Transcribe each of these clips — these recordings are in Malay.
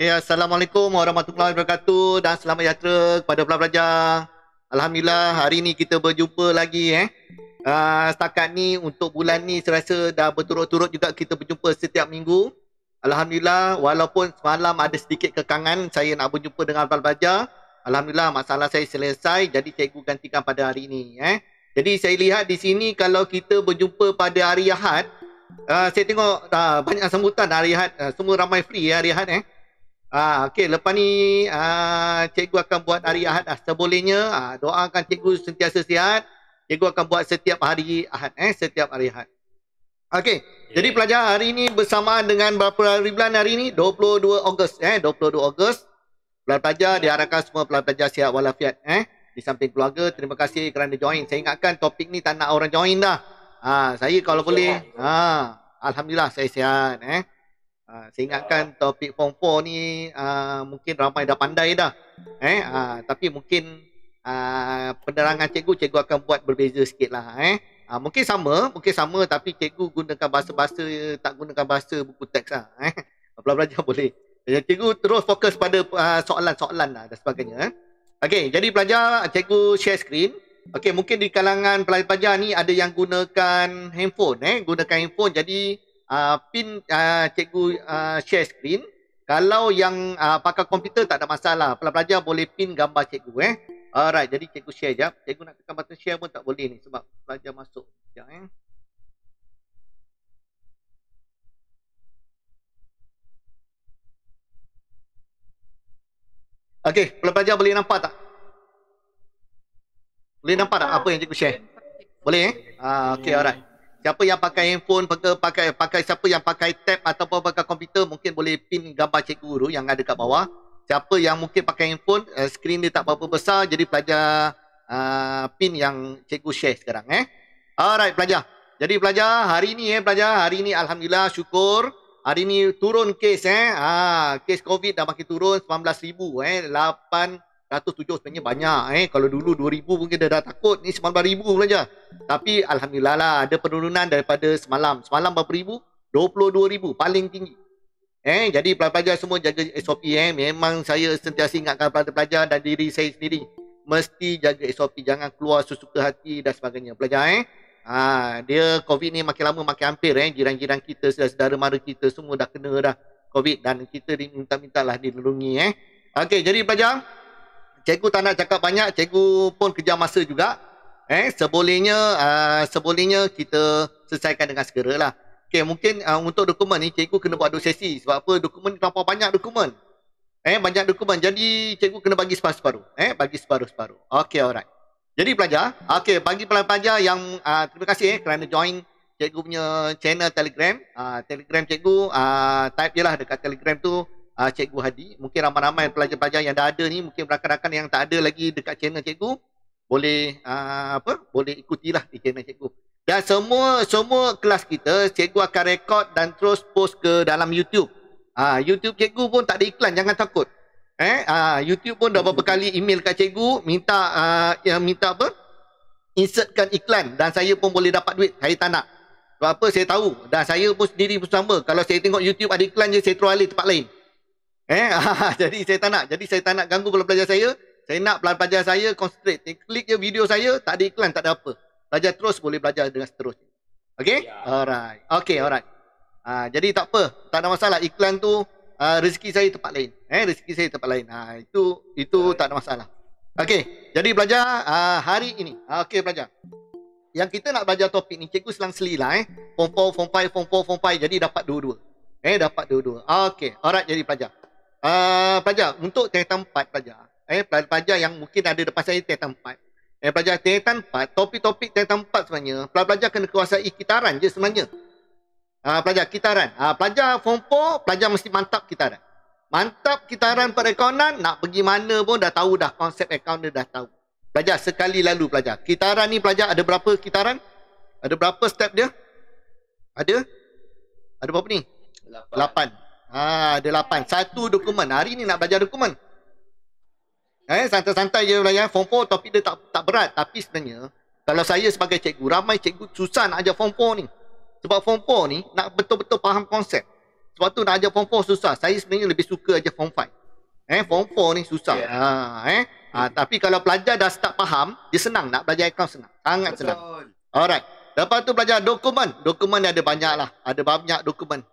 Assalamualaikum warahmatullahi wabarakatuh dan selamat sejahtera kepada pelajar. Alhamdulillah hari ni kita berjumpa lagi setakat ni untuk bulan ni saya rasa dah berturut-turut juga kita berjumpa setiap minggu. Alhamdulillah walaupun semalam ada sedikit kekangan saya nak berjumpa dengan pelajar. Alhamdulillah masalah saya selesai jadi cikgu gantikan pada hari ni Jadi saya lihat di sini kalau kita berjumpa pada hari Ahad, saya tengok banyak sambutan hari Ahad, semua ramai free hari Ahad Okey, lepas ni cikgu akan buat hari Ahad sebolehnya doakan cikgu sentiasa sihat. Cikgu akan buat setiap hari Ahad setiap hari Ahad. Okey, jadi pelajar hari ini bersamaan dengan berapa hari bulan hari ini? 22 Ogos 22 Ogos. Pelajar diharapkan semua pelajar sihat walafiat di samping keluarga. Terima kasih kerana join. Saya ingatkan topik ni tak nak orang join dah. Saya kalau boleh alhamdulillah saya sihat saya ingatkan topik form 4 ni mungkin ramai dah pandai dah tapi mungkin penerangan cikgu akan buat berbeza sikit lah mungkin sama tapi cikgu gunakan bahasa-bahasa tak gunakan bahasa buku teks lah pelajar boleh cikgu terus fokus pada soalan-soalan lah dan sebagainya Okey, jadi pelajar cikgu share screen. Okey, mungkin di kalangan pelajar ni ada yang gunakan handphone gunakan handphone jadi pin cikgu share screen. Kalau yang pakai komputer tak ada masalah. Pelajar boleh pin gambar cikgu Alright, jadi cikgu share jap. Cikgu nak tekan button share pun tak boleh ni sebab pelajar masuk. Sekejap Okey, pelajar boleh nampak tak? Boleh nampak tak apa yang cikgu share? Boleh okey, alright. Siapa yang pakai handphone, pakai siapa yang pakai tab ataupun pakai komputer mungkin boleh pin gambar cikgu dulu yang ada kat bawah. Siapa yang mungkin pakai handphone, skrin dia tak berapa besar jadi pelajar pin yang cikgu share sekarang Alright pelajar. Jadi pelajar hari ni hari ni alhamdulillah syukur hari ni turun kes kes COVID dah makin turun 19,000 807 sebenarnya banyak kalau dulu 2,000 mungkin dah takut ni 19,000 pelajar. Tapi alhamdulillah lah ada penurunan daripada semalam. Semalam berapa ribu? 22,000 paling tinggi. Jadi pelajar semua jaga SOP memang saya sentiasa ingatkan kepada pelajar dan diri saya sendiri mesti jaga SOP, jangan keluar sesuka hati dan sebagainya pelajar dia COVID ni makin lama makin hampir jiran-jiran kita, saudara mara kita semua dah kena dah COVID dan kita minta-mintalah dilindungi Okey, jadi pelajar cikgu tak nak cakap banyak, cikgu pun kejar masa juga. Sebolehnya kita selesaikan dengan segera lah. Okay, mungkin untuk dokumen ni cikgu kena buat 2 sesi. Sebab apa? Dokumen ni terlampau banyak dokumen. Banyak dokumen. Jadi cikgu kena bagi separuh-separuh. Bagi separuh-separuh. Okay, alright. Jadi pelajar, okay, bagi pelajar yang terima kasih kerana join cikgu punya channel Telegram. Telegram cikgu, type je lah dekat Telegram tu. Cikgu Hadi, mungkin ramai-ramai pelajar-pelajar yang dah ada ni, mungkin rakan-rakan yang tak ada lagi dekat channel cikgu, boleh boleh ikutilah di channel cikgu. Dan semua kelas kita cikgu akan rekod dan terus post ke dalam YouTube. YouTube cikgu pun tak ada iklan, jangan takut. YouTube pun dah beberapa kali email kat cikgu minta insertkan iklan dan saya pun boleh dapat duit. Saya tak nak. Sebab apa? Saya tahu dan saya pun sendiri pun sama. Kalau saya tengok YouTube ada iklan je, saya terus alih tempat lain. Jadi saya tak nak ganggu pelajar saya. Saya nak pelajar saya concentrate. Klik je video saya, tak ada iklan, tak ada apa. Pelajar terus boleh belajar dengan seterusnya. Okay? Alright. Okay, alright. Jadi tak apa, tak ada masalah. Iklan tu rezeki saya tempat lain. Rezeki saya tempat lain. Itu tak ada masalah. Okay, jadi belajar hari ini. Okay belajar. Yang kita nak belajar topik ni, cikgu selang-seli lah. Form 4, Form 5, Form 4, Form 5. Jadi dapat dua-dua. Dapat dua-dua. Okay, alright jadi pelajar. Pelajar, untuk tingkatan 4 pelajar. Pelajar yang mungkin ada depan saya tingkatan 4. Pelajar tingkatan 4, topik-topik tingkatan 4 sebenarnya, pelajar kena kuasai kitaran je sebenarnya. Pelajar kitaran. Pelajar form 4, pelajar mesti mantap kitaran. Mantap kitaran perekonan, nak pergi mana pun dah tahu dah, konsep akaun dia dah tahu. Pelajar sekali lalu pelajar. Kitaran ni pelajar ada berapa kitaran? Ada berapa step dia? Ada berapa ni? 8. Ada 8. Satu dokumen. Hari ni nak belajar dokumen. Santai-santai je belajar. Form 4 topik dia tak berat. Tapi sebenarnya, kalau saya sebagai cikgu, ramai cikgu susah nak ajar form 4 ni. Sebab form 4 ni nak betul-betul faham konsep. Sebab tu nak ajar form 4 susah. Saya sebenarnya lebih suka ajar form 5. Form 4 ni susah. Tapi kalau pelajar dah start faham, dia senang nak belajar akaun senang. Sangat senang. Alright. Lepas tu belajar dokumen. Dokumen ada banyak lah. Ada banyak dokumen.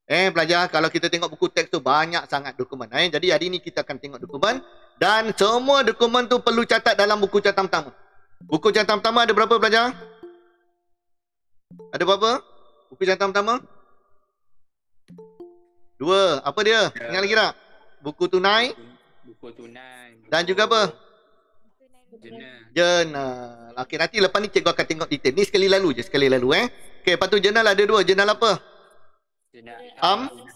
Pelajar, kalau kita tengok buku teks tu banyak sangat dokumen. Jadi hari ni kita akan tengok dokumen. Dan semua dokumen tu perlu catat dalam buku catatan pertama. Buku catatan pertama ada berapa pelajar? Ada berapa? Buku catatan pertama? 2. Apa dia? Ingat lagi tak? Buku tunai. Buku tunai. Dan juga apa? Jurnal. Okey, nanti lepas ni cikgu akan tengok detail. Ni sekali lalu je, sekali lalu. Okey, lepas tu jurnal ada 2. Jurnal apa?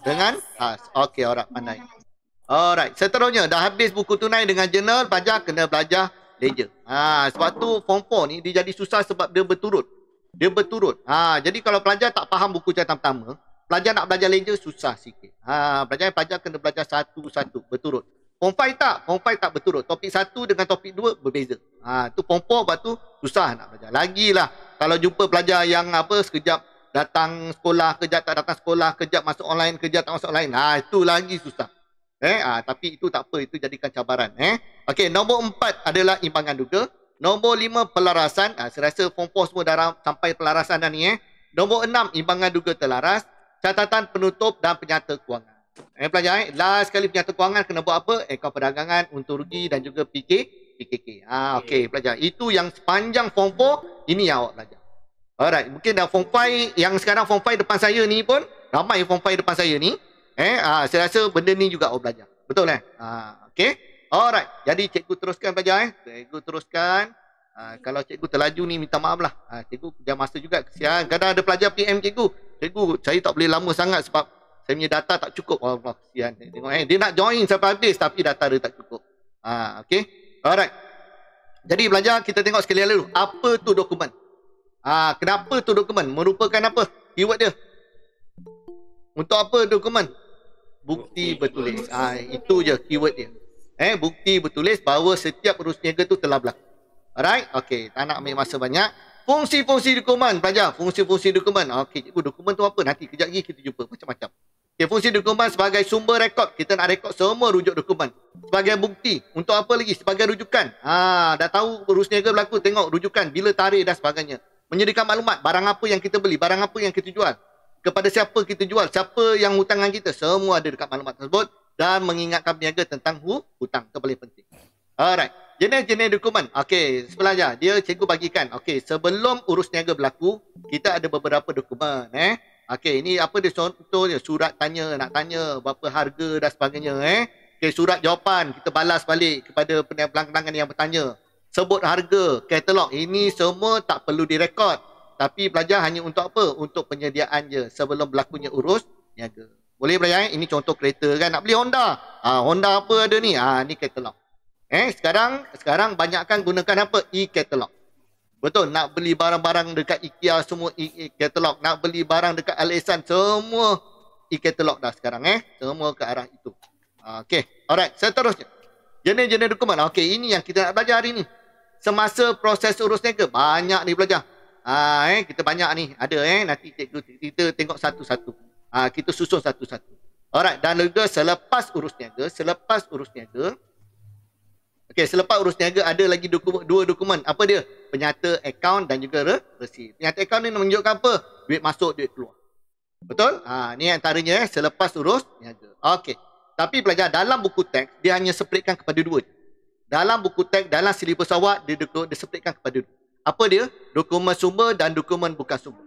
Dengan as. Okey, alright, pandai. Alright, seterusnya dah habis buku tunai dengan jurnal, pelajar kena belajar ledger. Sebab tu form 4 ni dia jadi susah sebab dia berturut. Dia berturut. Jadi kalau pelajar tak faham buku catatan pertama, pelajar nak belajar ledger susah sikit. Pelajar kena belajar satu-satu berturut. Form 5 tak? Form 5 tak berturut. Topik 1 dengan topik 2 berbeza. Tu form 4 lepas tu susah nak belajar. Lagilah kalau jumpa pelajar yang sekejap datang sekolah, kejap tak datang sekolah, kejap masuk online, kejap tak masuk online. Itu lagi susah. Tapi itu tak apa, itu jadikan cabaran. Okey, nombor 4 adalah imbangan duga. Nombor 5 pelarasan. Saya rasa form 4 semua dah sampai pelarasan dah ni. Nombor 6 imbangan duga telaras, catatan penutup dan penyata kewangan. Pelajar, last sekali penyata kewangan kena buat apa? Akaun perdagangan, untung rugi dan juga PKK. Okey, pelajar. Itu yang sepanjang form 4 ini yang awak belajar. Alright, mungkin dah form 5 yang sekarang form 5 depan saya ni pun ramai form 5 depan saya ni. Saya rasa benda ni juga awak belajar. Betul okey. Alright, jadi cikgu teruskan belajar Cikgu teruskan. Kalau cikgu terlaju ni minta maaf lah. Cikgu kerja masa juga kesian. Kadang ada pelajar PM cikgu. Cikgu, saya tak boleh lama sangat sebab saya punya data tak cukup. Allah, kesian. Tengok dia nak join sampai habis tapi data dia tak cukup. Okey. Alright. Jadi belajar kita tengok sekali lalu. Apa tu dokumen? Kenapa tu dokumen? Merupakan apa? Keyword dia. Untuk apa dokumen? Bukti bertulis. Itu je keyword dia. Bukti bertulis bahawa setiap urus niaga tu telah berlaku. Alright? Okey, tak nak ambil masa banyak. Fungsi-fungsi dokumen, pelajar. Fungsi-fungsi dokumen. Okey, cikgu dokumen tu apa? Nanti kejap lagi kita jumpa macam-macam. Okay, fungsi dokumen sebagai sumber rekod. Kita nak rekod semua rujuk dokumen. Sebagai bukti. Untuk apa lagi? Sebagai rujukan. Dah tahu urus niaga berlaku. Tengok rujukan. Bila tarikh dan sebagainya. Menyediakan maklumat. Barang apa yang kita beli. Barang apa yang kita jual. Kepada siapa kita jual. Siapa yang hutangan kita. Semua ada dekat maklumat tersebut. Dan mengingatkan peniaga tentang hutang. Itu paling penting. Alright. Jenis-jenis dokumen. Okey, sebelajar. Dia cikgu bagikan. Okey, sebelum urus niaga berlaku. Kita ada beberapa dokumen. Okey, ini apa dia contoh dia? Surat tanya, nak tanya berapa harga dan sebagainya. Okey, surat jawapan. Kita balas balik kepada pelanggan yang bertanya. Sebut harga, katalog. Ini semua tak perlu direkod. Tapi belajar hanya untuk apa? Untuk penyediaan je. Sebelum berlakunya urus niaga. Boleh belajar? Ini contoh kereta kan. Nak beli Honda. Honda apa ada ni? Ni katalog. Sekarang banyakkan gunakan apa? E-katalog. Betul. Nak beli barang-barang dekat IKEA semua e-katalog. Nak beli barang dekat Al-Ihsan semua e-katalog dah sekarang. Semua ke arah itu. Okey. Alright. Seterusnya. Jenis-jenis dokumen. Okey. Ini yang kita nak belajar hari ni. Semasa proses urus niaga. Banyak ni belajar. Kita banyak ni. Ada nanti kita tengok satu-satu. Kita susun satu-satu. Alright. Dan juga selepas urus niaga. Okey, selepas urus niaga ada lagi dua dokumen. Apa dia? Penyata akaun dan juga resit. Penyata akaun ni menunjukkan apa? Duit masuk, duit keluar. Betul? Ni antaranya selepas urus niaga. Okey. Tapi pelajar dalam buku teks dia hanya sepletkan kepada dua. Dalam buku teks, dalam silibus awak dia sepletkan kepada dua. Apa dia? Dokumen sumber dan dokumen bukan sumber.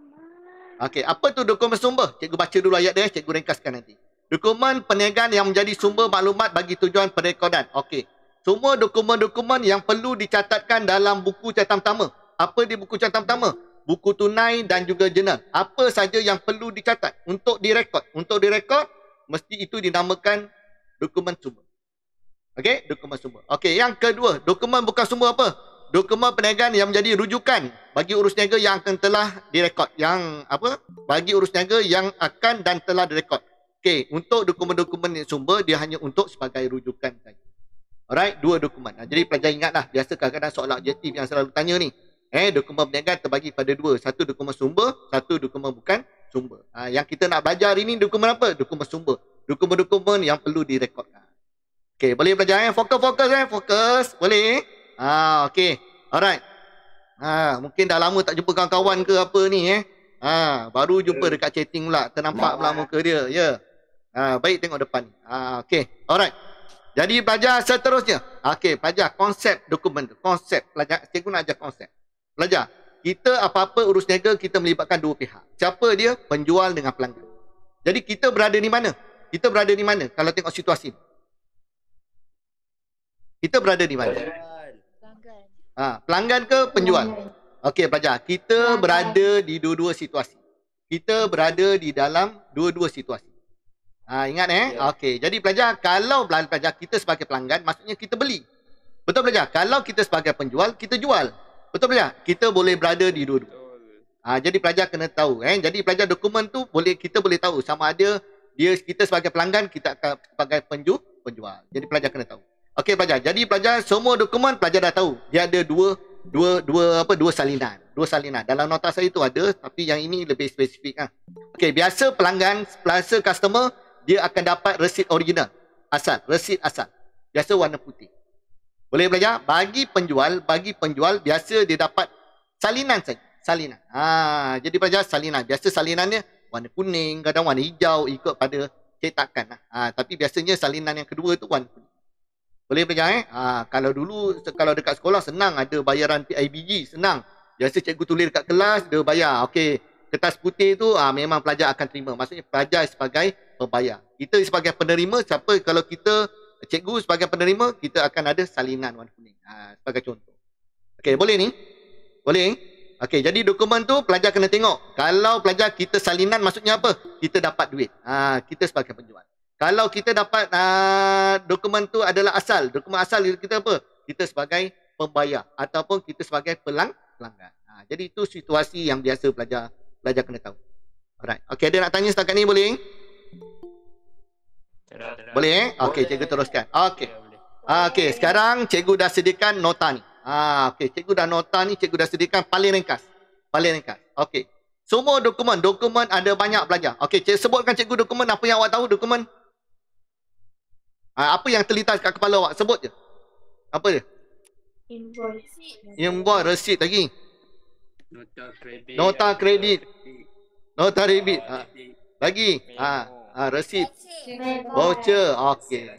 Okey, apa tu dokumen sumber? Cikgu baca dulu ayat dia, cikgu ringkaskan nanti. Dokumen perniagaan yang menjadi sumber maklumat bagi tujuan perekodan. Okey. Semua dokumen-dokumen yang perlu dicatatkan dalam buku catatan pertama. Apa di buku catatan pertama? Buku tunai dan juga jurnal. Apa saja yang perlu dicatat untuk direkod. Untuk direkod, mesti itu dinamakan dokumen sumber. Okey, dokumen sumber. Okey, yang kedua, dokumen bukan sumber apa? Dokumen perniagaan yang menjadi rujukan bagi urus niaga yang akan telah direkod. Yang apa? Bagi urus niaga yang akan dan telah direkod. Okey, untuk dokumen-dokumen sumber, dia hanya untuk sebagai rujukan saja. Alright, 2 dokumen. Jadi pelajar ingatlah, biasa kadang-kadang soalan objektif yang selalu tanya ni. Dokumen perniagaan terbagi pada 2. Satu dokumen sumber, satu dokumen bukan sumber. Yang kita nak belajar hari ni dokumen apa? Dokumen sumber. Dokumen-dokumen yang perlu direkodkan. Okey, boleh belajar fokus. Boleh? Okey. Alright. Mungkin dah lama tak jumpa kawan-kawan ke apa ni baru jumpa dekat chatting pula. Ternampak pula muka dia. Ya. Baik, tengok depan ni. Okey. Alright. Jadi pelajar seterusnya. Okey, pelajar konsep dokumen tu. Konsep. Pelajar, cikgu nak ajar konsep. Pelajar, kita apa-apa urus niaga kita melibatkan 2 pihak. Siapa dia? Penjual dengan pelanggan. Jadi kita berada di mana? Kita berada di mana kalau tengok situasi? Kita berada di mana? Pelanggan ke penjual? Okey pelajar, kita berada di dua-dua situasi. Kita berada di dalam dua-dua situasi. Ingat Okey, jadi pelajar, kalau pelajar kita sebagai pelanggan, maksudnya kita beli. Betul pelajar? Kalau kita sebagai penjual, kita jual. Betul pelajar? Kita boleh berada di dua-dua. Jadi pelajar kena tahu. Jadi pelajar dokumen tu kita boleh tahu sama ada kita sebagai pelanggan, kita akan sebagai penjual. Jadi pelajar kena tahu. Okey pelajar, jadi pelajar semua dokumen pelajar dah tahu. Dia ada dua salinan. Dua salinan. Dalam nota saya tu ada, tapi yang ini lebih spesifik. Okey, biasa pelanggan, biasa customer, dia akan dapat resit original. Resit asal. Biasa warna putih. Boleh belajar? Bagi penjual biasa dia dapat salinan saja. Salinan. Jadi pelajar salinan. Biasa salinannya warna kuning, kadang warna hijau, ikut pada cetakan. Tapi biasanya salinan yang kedua tu warna kuning. Boleh belajar kalau dekat sekolah senang ada bayaran PIBG, senang. Biasa cikgu tulis dekat kelas, dia bayar. Okey, kertas putih tu memang pelajar akan terima. Maksudnya pelajar sebagai pembayar. Kita sebagai penerima, kalau kita cikgu sebagai penerima, kita akan ada salinan warna kuning. Sebagai contoh. Okey, boleh ni? Boleh? Okey, jadi dokumen tu pelajar kena tengok. Kalau pelajar kita salinan maksudnya apa? Kita dapat duit. Kita sebagai penjual. Kalau kita dapat dokumen tu adalah asal. Dokumen asal kita apa? Kita sebagai pembayar ataupun kita sebagai pelanggan. Jadi itu situasi yang biasa pelajar kena tahu. Alright. Okey, ada nak tanya setakat ni boleh? Boleh Okey, cikgu teruskan. Okey. Okey, sekarang cikgu dah sediakan nota ni. Okey, cikgu dah nota ni, cikgu dah sediakan paling ringkas. Okey. Semua dokumen ada banyak pelajar. Okey, cikgu sebutkan cikgu dokumen apa yang awak tahu dokumen. Apa yang terlintas kat kepala awak? Sebut je. Apa dia? Invoice, resit lagi. Nota kredit. Nota debit. Lagi. Resit. Voucher. Okey.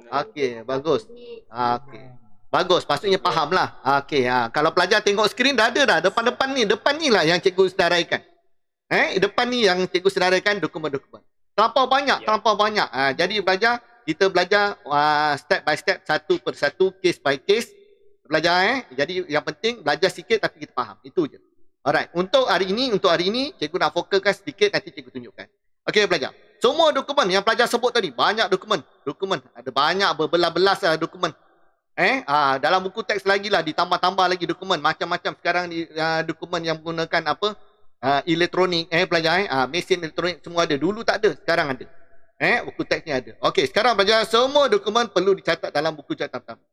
Okey, bagus. Okey. Bagus, maksudnya fahamlah. Okey, kalau pelajar tengok skrin dah ada dah. Depan ni lah yang cikgu sedaraikan. Depan ni yang cikgu sedaraikan dokumen-dokumen. Terlampau banyak. Jadi kita belajar step by step, satu per satu, case by case. Belajar Jadi yang penting belajar sikit tapi kita faham. Itu je. Alright, untuk hari ini cikgu nak fokuskan sedikit, nanti cikgu tunjukkan. Okey pelajar. Semua dokumen yang pelajar sebut tadi, banyak dokumen. Ada banyak berbelas-belas dokumen. Dalam buku teks lagi lah, ditambah-tambah lagi dokumen. Macam-macam sekarang dokumen yang menggunakan apa? Elektronik, pelajar, mesin elektronik semua ada. Dulu tak ada, sekarang ada. Buku teksnya ada. Okey, sekarang pelajar, semua dokumen perlu dicatat dalam buku catatan pertama.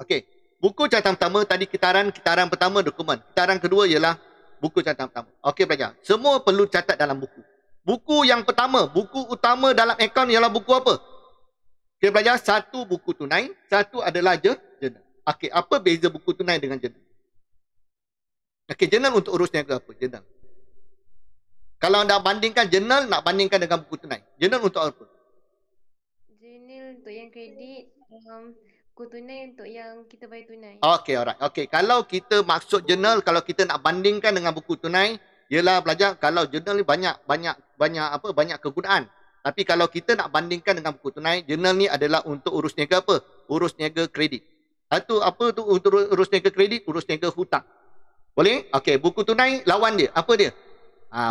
Okey, buku catatan pertama tadi kitaran pertama dokumen. Kitaran kedua ialah buku catatan pertama. Okey pelajar, semua perlu catat dalam buku. Buku yang pertama, buku utama dalam akaun ialah buku apa? Okey pelajar, satu buku tunai, satu adalah jurnal. Okey, apa beza buku tunai dengan jurnal? Okey, jurnal untuk urus niaga apa? Jurnal. Kalau nak bandingkan jurnal, nak bandingkan dengan buku tunai. Jurnal untuk apa? Jurnal untuk yang kredit, buku tunai untuk yang kita bayar tunai. Okey, alright. Okey, kalau kita maksud jurnal, kalau kita nak bandingkan dengan buku tunai, ialah belajar kalau jurnal ni banyak kegunaan. Tapi kalau kita nak bandingkan dengan buku tunai, jurnal ni adalah untuk urus niaga apa? Urus niaga kredit. Satu apa tu untuk urus niaga kredit? Urus niaga hutang. Boleh? Okey, buku tunai lawan dia. Apa dia?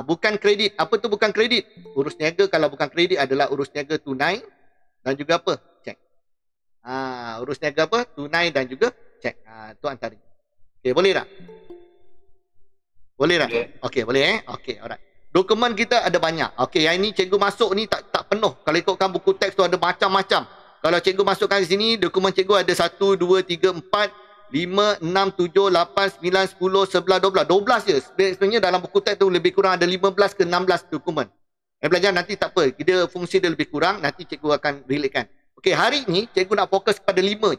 Bukan kredit. Apa tu bukan kredit? Urus niaga kalau bukan kredit adalah urus niaga tunai dan juga apa? Cek. Urus niaga apa? Tunai dan juga cek. Tu antaranya. Okey, boleh tak? Boleh tak? Okey, boleh Okey, alright. Dokumen kita ada banyak. Okey, yang ini cikgu masuk ni tak penuh. Kalau ikutkan buku teks tu ada macam-macam. Kalau cikgu masukkan di sini, dokumen cikgu ada 1, 2, 3, 4, 5, 6, 7, 8, 9, 10, 11, 12. 12 je. Sebenarnya dalam buku teks tu lebih kurang ada 15 ke 16 dokumen. Belajar nanti tak apa. Dia fungsi dia lebih kurang. Nanti cikgu akan relatekan. Okey, hari ni cikgu nak fokus pada 5.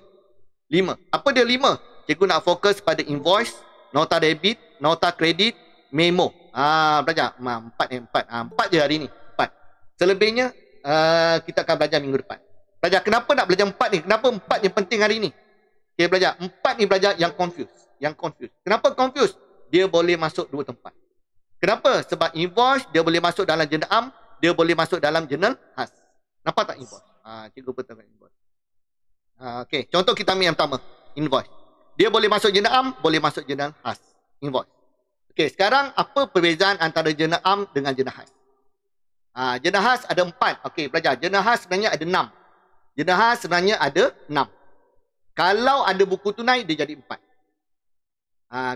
5. Apa dia 5? Cikgu nak fokus pada invoice, nota debit, nota kredit, memo. Belajar. 4 je hari ni. 4. Selebihnya kita akan belajar minggu depan. Belajar. Kenapa nak belajar 4 ni? Kenapa 4 yang penting hari ni? Okay, belajar. 4 ni belajar yang confused. Yang confused. Kenapa confused? Dia boleh masuk 2 tempat. Kenapa? Sebab invoice dia boleh masuk dalam jurnal am, dia boleh masuk dalam jurnal khas. Nampak tak invoice? Cikgu betulkan invoice. Okey, contoh kita ambil yang pertama, invoice. Dia boleh masuk jurnal am, boleh masuk jurnal khas. Invoice. Okey, sekarang apa perbezaan antara jurnal am dengan jurnal khas? Jurnal khas ada 4. Okey, belajar. Jurnal khas sebenarnya ada 6. Jurnal khas sebenarnya ada 6. Kalau ada buku tunai, dia jadi 4.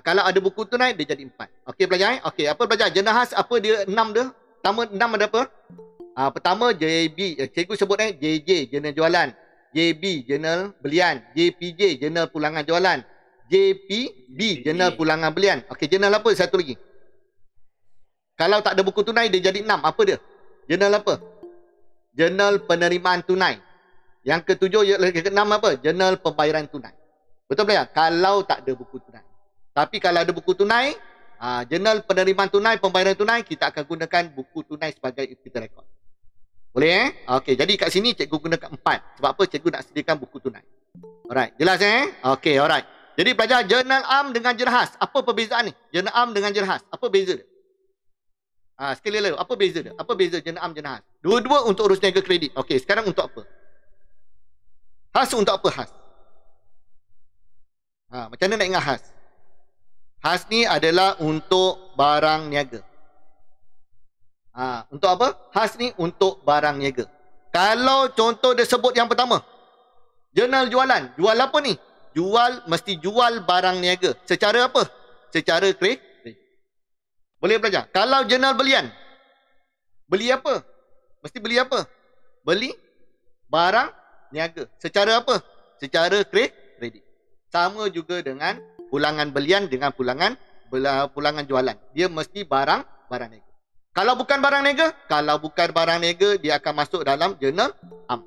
Kalau ada buku tunai, dia jadi 4. Okey, belajar. Okey, apa belajar? Jurnal khas apa dia 6 dia? Pertama 6 ada apa? Pertama JB. Cikgu sebut JJ, jurnal jualan. JB, jurnal belian. JPJ, jurnal pulangan jualan. JPB, jurnal pulangan belian. Okey, jurnal apa satu lagi? Kalau tak ada buku tunai, dia jadi 6. Apa dia? Jurnal apa? Jurnal penerimaan tunai. Yang ketujuh, yang keenam apa? Jurnal pembayaran tunai. Betul tak? Kalau tak ada buku tunai. Tapi kalau ada buku tunai, jurnal penerimaan tunai, pembayaran tunai, kita akan gunakan buku tunai sebagai kita rekod. Boleh Okey, jadi kat sini cikgu gunakan 4. Sebab apa? Cikgu nak sediakan buku tunai. Alright, jelas Okey, alright. Jadi pelajar jurnal am dengan jurnal khas. Apa perbezaan ni? Jurnal am dengan jurnal khas. Apa beza dia? Sekali lagi, apa beza dia? Apa beza jurnal am jurnal khas? Dua-dua untuk urus niaga kredit. Okey, sekarang untuk apa? Khas untuk apa khas? Macam mana nak ingat khas? Khas ni adalah untuk barang niaga. Untuk apa? Khas ni untuk barang niaga. Kalau contoh dia sebut yang pertama, jurnal jualan. Jual apa ni? Jual, mesti jual barang niaga. Secara apa? Secara kredit. Boleh belajar. Kalau jurnal belian, beli apa? Mesti beli apa? Beli barang niaga. Secara apa? Secara kredit. Sama juga dengan pulangan belian dengan pulangan jualan. Dia mesti barang niaga. Kalau bukan barang niaga, dia akan masuk dalam jurnal am.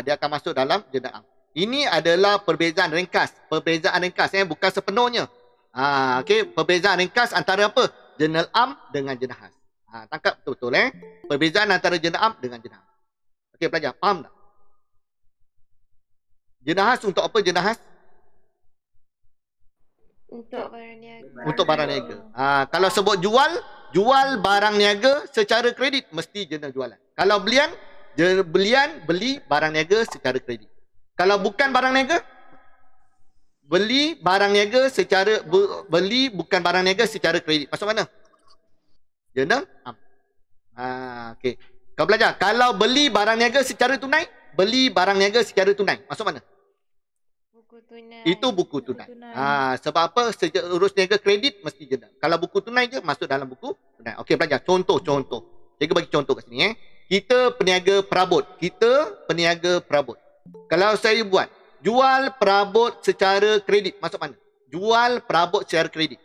Dia akan masuk dalam jurnal am. Ini adalah perbezaan ringkas. Perbezaan ringkas bukan sepenuhnya. Okey, perbezaan ringkas antara apa? Jurnal am dengan jurnal khas. Tangkap betul-betul perbezaan antara jurnal am dengan jurnal khas. Okey, pelajar faham tak? Jurnal khas untuk apa jurnal khas? Untuk barang niaga. Untuk barang niaga. Kalau sebut jual barang niaga secara kredit mesti jurnal jualan. Kalau belian beli barang niaga secara kredit. Kalau bukan barang niaga, beli bukan barang niaga secara kredit. Masuk mana? Jurnal am. Okey. Kau belajar. Kalau beli barang niaga secara tunai, masuk mana? Buku tunai. Itu buku tunai. Sebab apa? Urus niaga kredit mesti jurnal. Kalau buku tunai je masuk dalam buku tunai. Okey, belajar. Contoh. Cikgu bagi contoh kat sini Kita peniaga perabot. Kalau saya buat jual perabot secara kredit, masuk mana? Jual perabot secara kredit.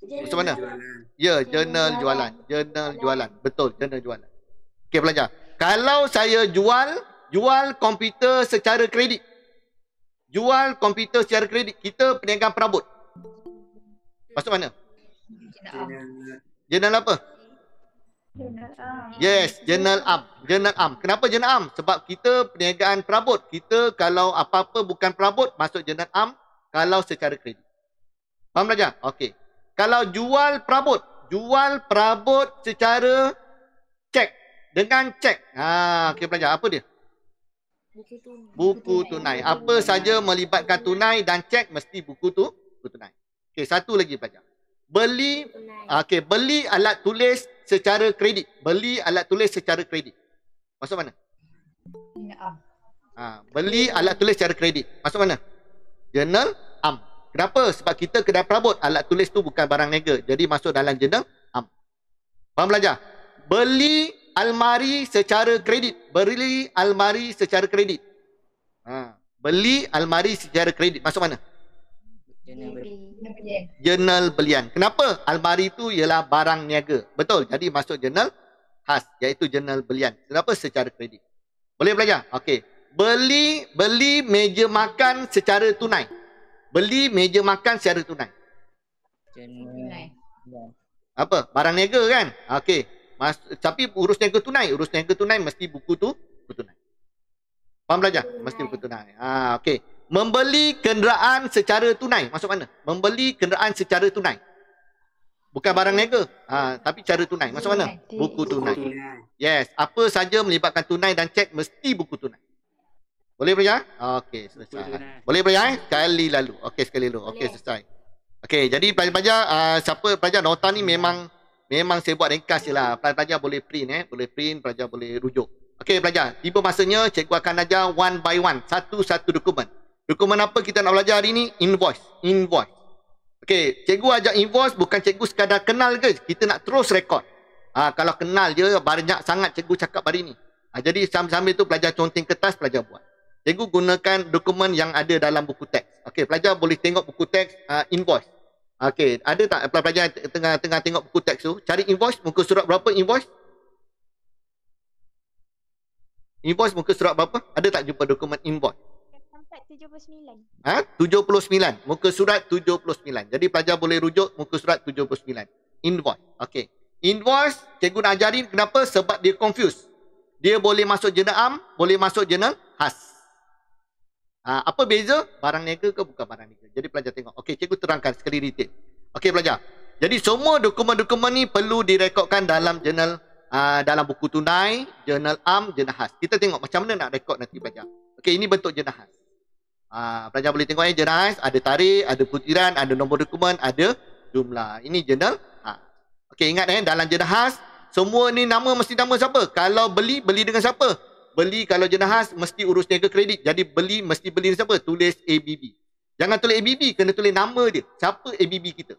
Masuk mana? Ya, jurnal jualan. Betul, jurnal jualan. Okey, belajar. Kalau saya jual komputer secara kredit. Kita perniagaan perabot. Masuk mana? Jurnal apa? Yes, jurnal am. Kenapa jurnal am? Sebab kita perniagaan perabot. Kita kalau apa-apa bukan perabot, masuk jurnal am kalau secara kredit. Faham belajar? Okey. Kalau jual perabot, jual perabot secara cek. Dengan cek. Okey pelajar, apa dia? Buku tunai. Apa saja melibatkan tunai dan cek mesti buku tunai. Okey, satu lagi pelajar. Beli alat tulis secara kredit. Beli alat tulis secara kredit. Masuk mana? Beli alat tulis secara kredit. Masuk mana? Jurnal am. Kenapa? Sebab kita kedai perabot. Alat tulis tu bukan barang niaga. Jadi masuk dalam jurnal am. Faham belajar? Beli almari secara kredit. Beli almari secara kredit. Beli almari secara kredit. Masuk mana? Jurnal belian. Kenapa? Almari tu ialah barang niaga. Betul. Jadi masuk jurnal khas, iaitu jurnal belian. Kenapa? Secara kredit. Boleh belajar? Okey. Beli meja makan secara tunai. Beli meja makan secara tunai. Apa? Barang niaga kan? Okey. Tapi urus niaga tunai. Urus niaga tunai mesti buku tunai. Faham belajar? Mesti buku tunai. Okey. Membeli kenderaan secara tunai. Masuk mana? Membeli kenderaan secara tunai. Bukan barang niaga. Tapi cara tunai. Masuk mana? Buku tunai. Yes. Apa saja melibatkan tunai dan cek mesti buku tunai. Boleh belajar? Okey, selesai. Boleh belajar? Sekali lalu. Okey, sekali lalu. Okey, selesai. Okey, jadi pelajar-pelajar, siapa pelajar nota ni memang saya buat ringkas je lah. Pelajar boleh print. Boleh print, pelajar boleh rujuk. Okey, pelajar. Tiba masanya cikgu akan ajar one by one. Satu-satu dokumen. Dokumen apa kita nak belajar hari ni? Invoice. Okey, cikgu ajar invoice bukan cikgu sekadar kenal ke? Kita nak terus rekod. Kalau kenal je, banyak sangat cikgu cakap hari ni. Jadi sambil tu pelajar conteng kertas, pelajar buat. Cikgu gunakan dokumen yang ada dalam buku teks. Okey, pelajar boleh tengok buku teks invoice. Okey, ada tak pelajar tengah tengok buku teks tu? Cari invoice, muka surat berapa invoice? Invoice muka surat berapa? Ada tak jumpa dokumen invoice? 79. Muka surat 79. Jadi pelajar boleh rujuk muka surat 79. Invoice. Okey. Invoice cikgu nak ajarin kenapa? Sebab dia confuse. Dia boleh masuk jurnal am, boleh masuk jurnal khas. Apa beza? Barang niaga ke bukan barang niaga? Jadi pelajar tengok. Okey, cikgu terangkan sekali detail. Okey pelajar. Jadi semua dokumen-dokumen ni perlu direkodkan dalam jurnal, dalam buku tunai, jurnal am, jurnal khas. Kita tengok macam mana nak rekod nanti pelajar. Okey, ini bentuk jurnal khas. Pelajar boleh tengok jurnal khas, ada tarikh, ada butiran, ada nombor dokumen, ada jumlah. Ini jurnal khas. Okey, ingat dalam jurnal khas, semua ni nama mesti nama siapa? Kalau beli dengan siapa? Beli kalau jurnal khas mesti urus niaga kredit. Jadi beli mesti beli dengan siapa? Tulis ABB. Jangan tulis ABB, kena tulis nama dia. Siapa ABB kita?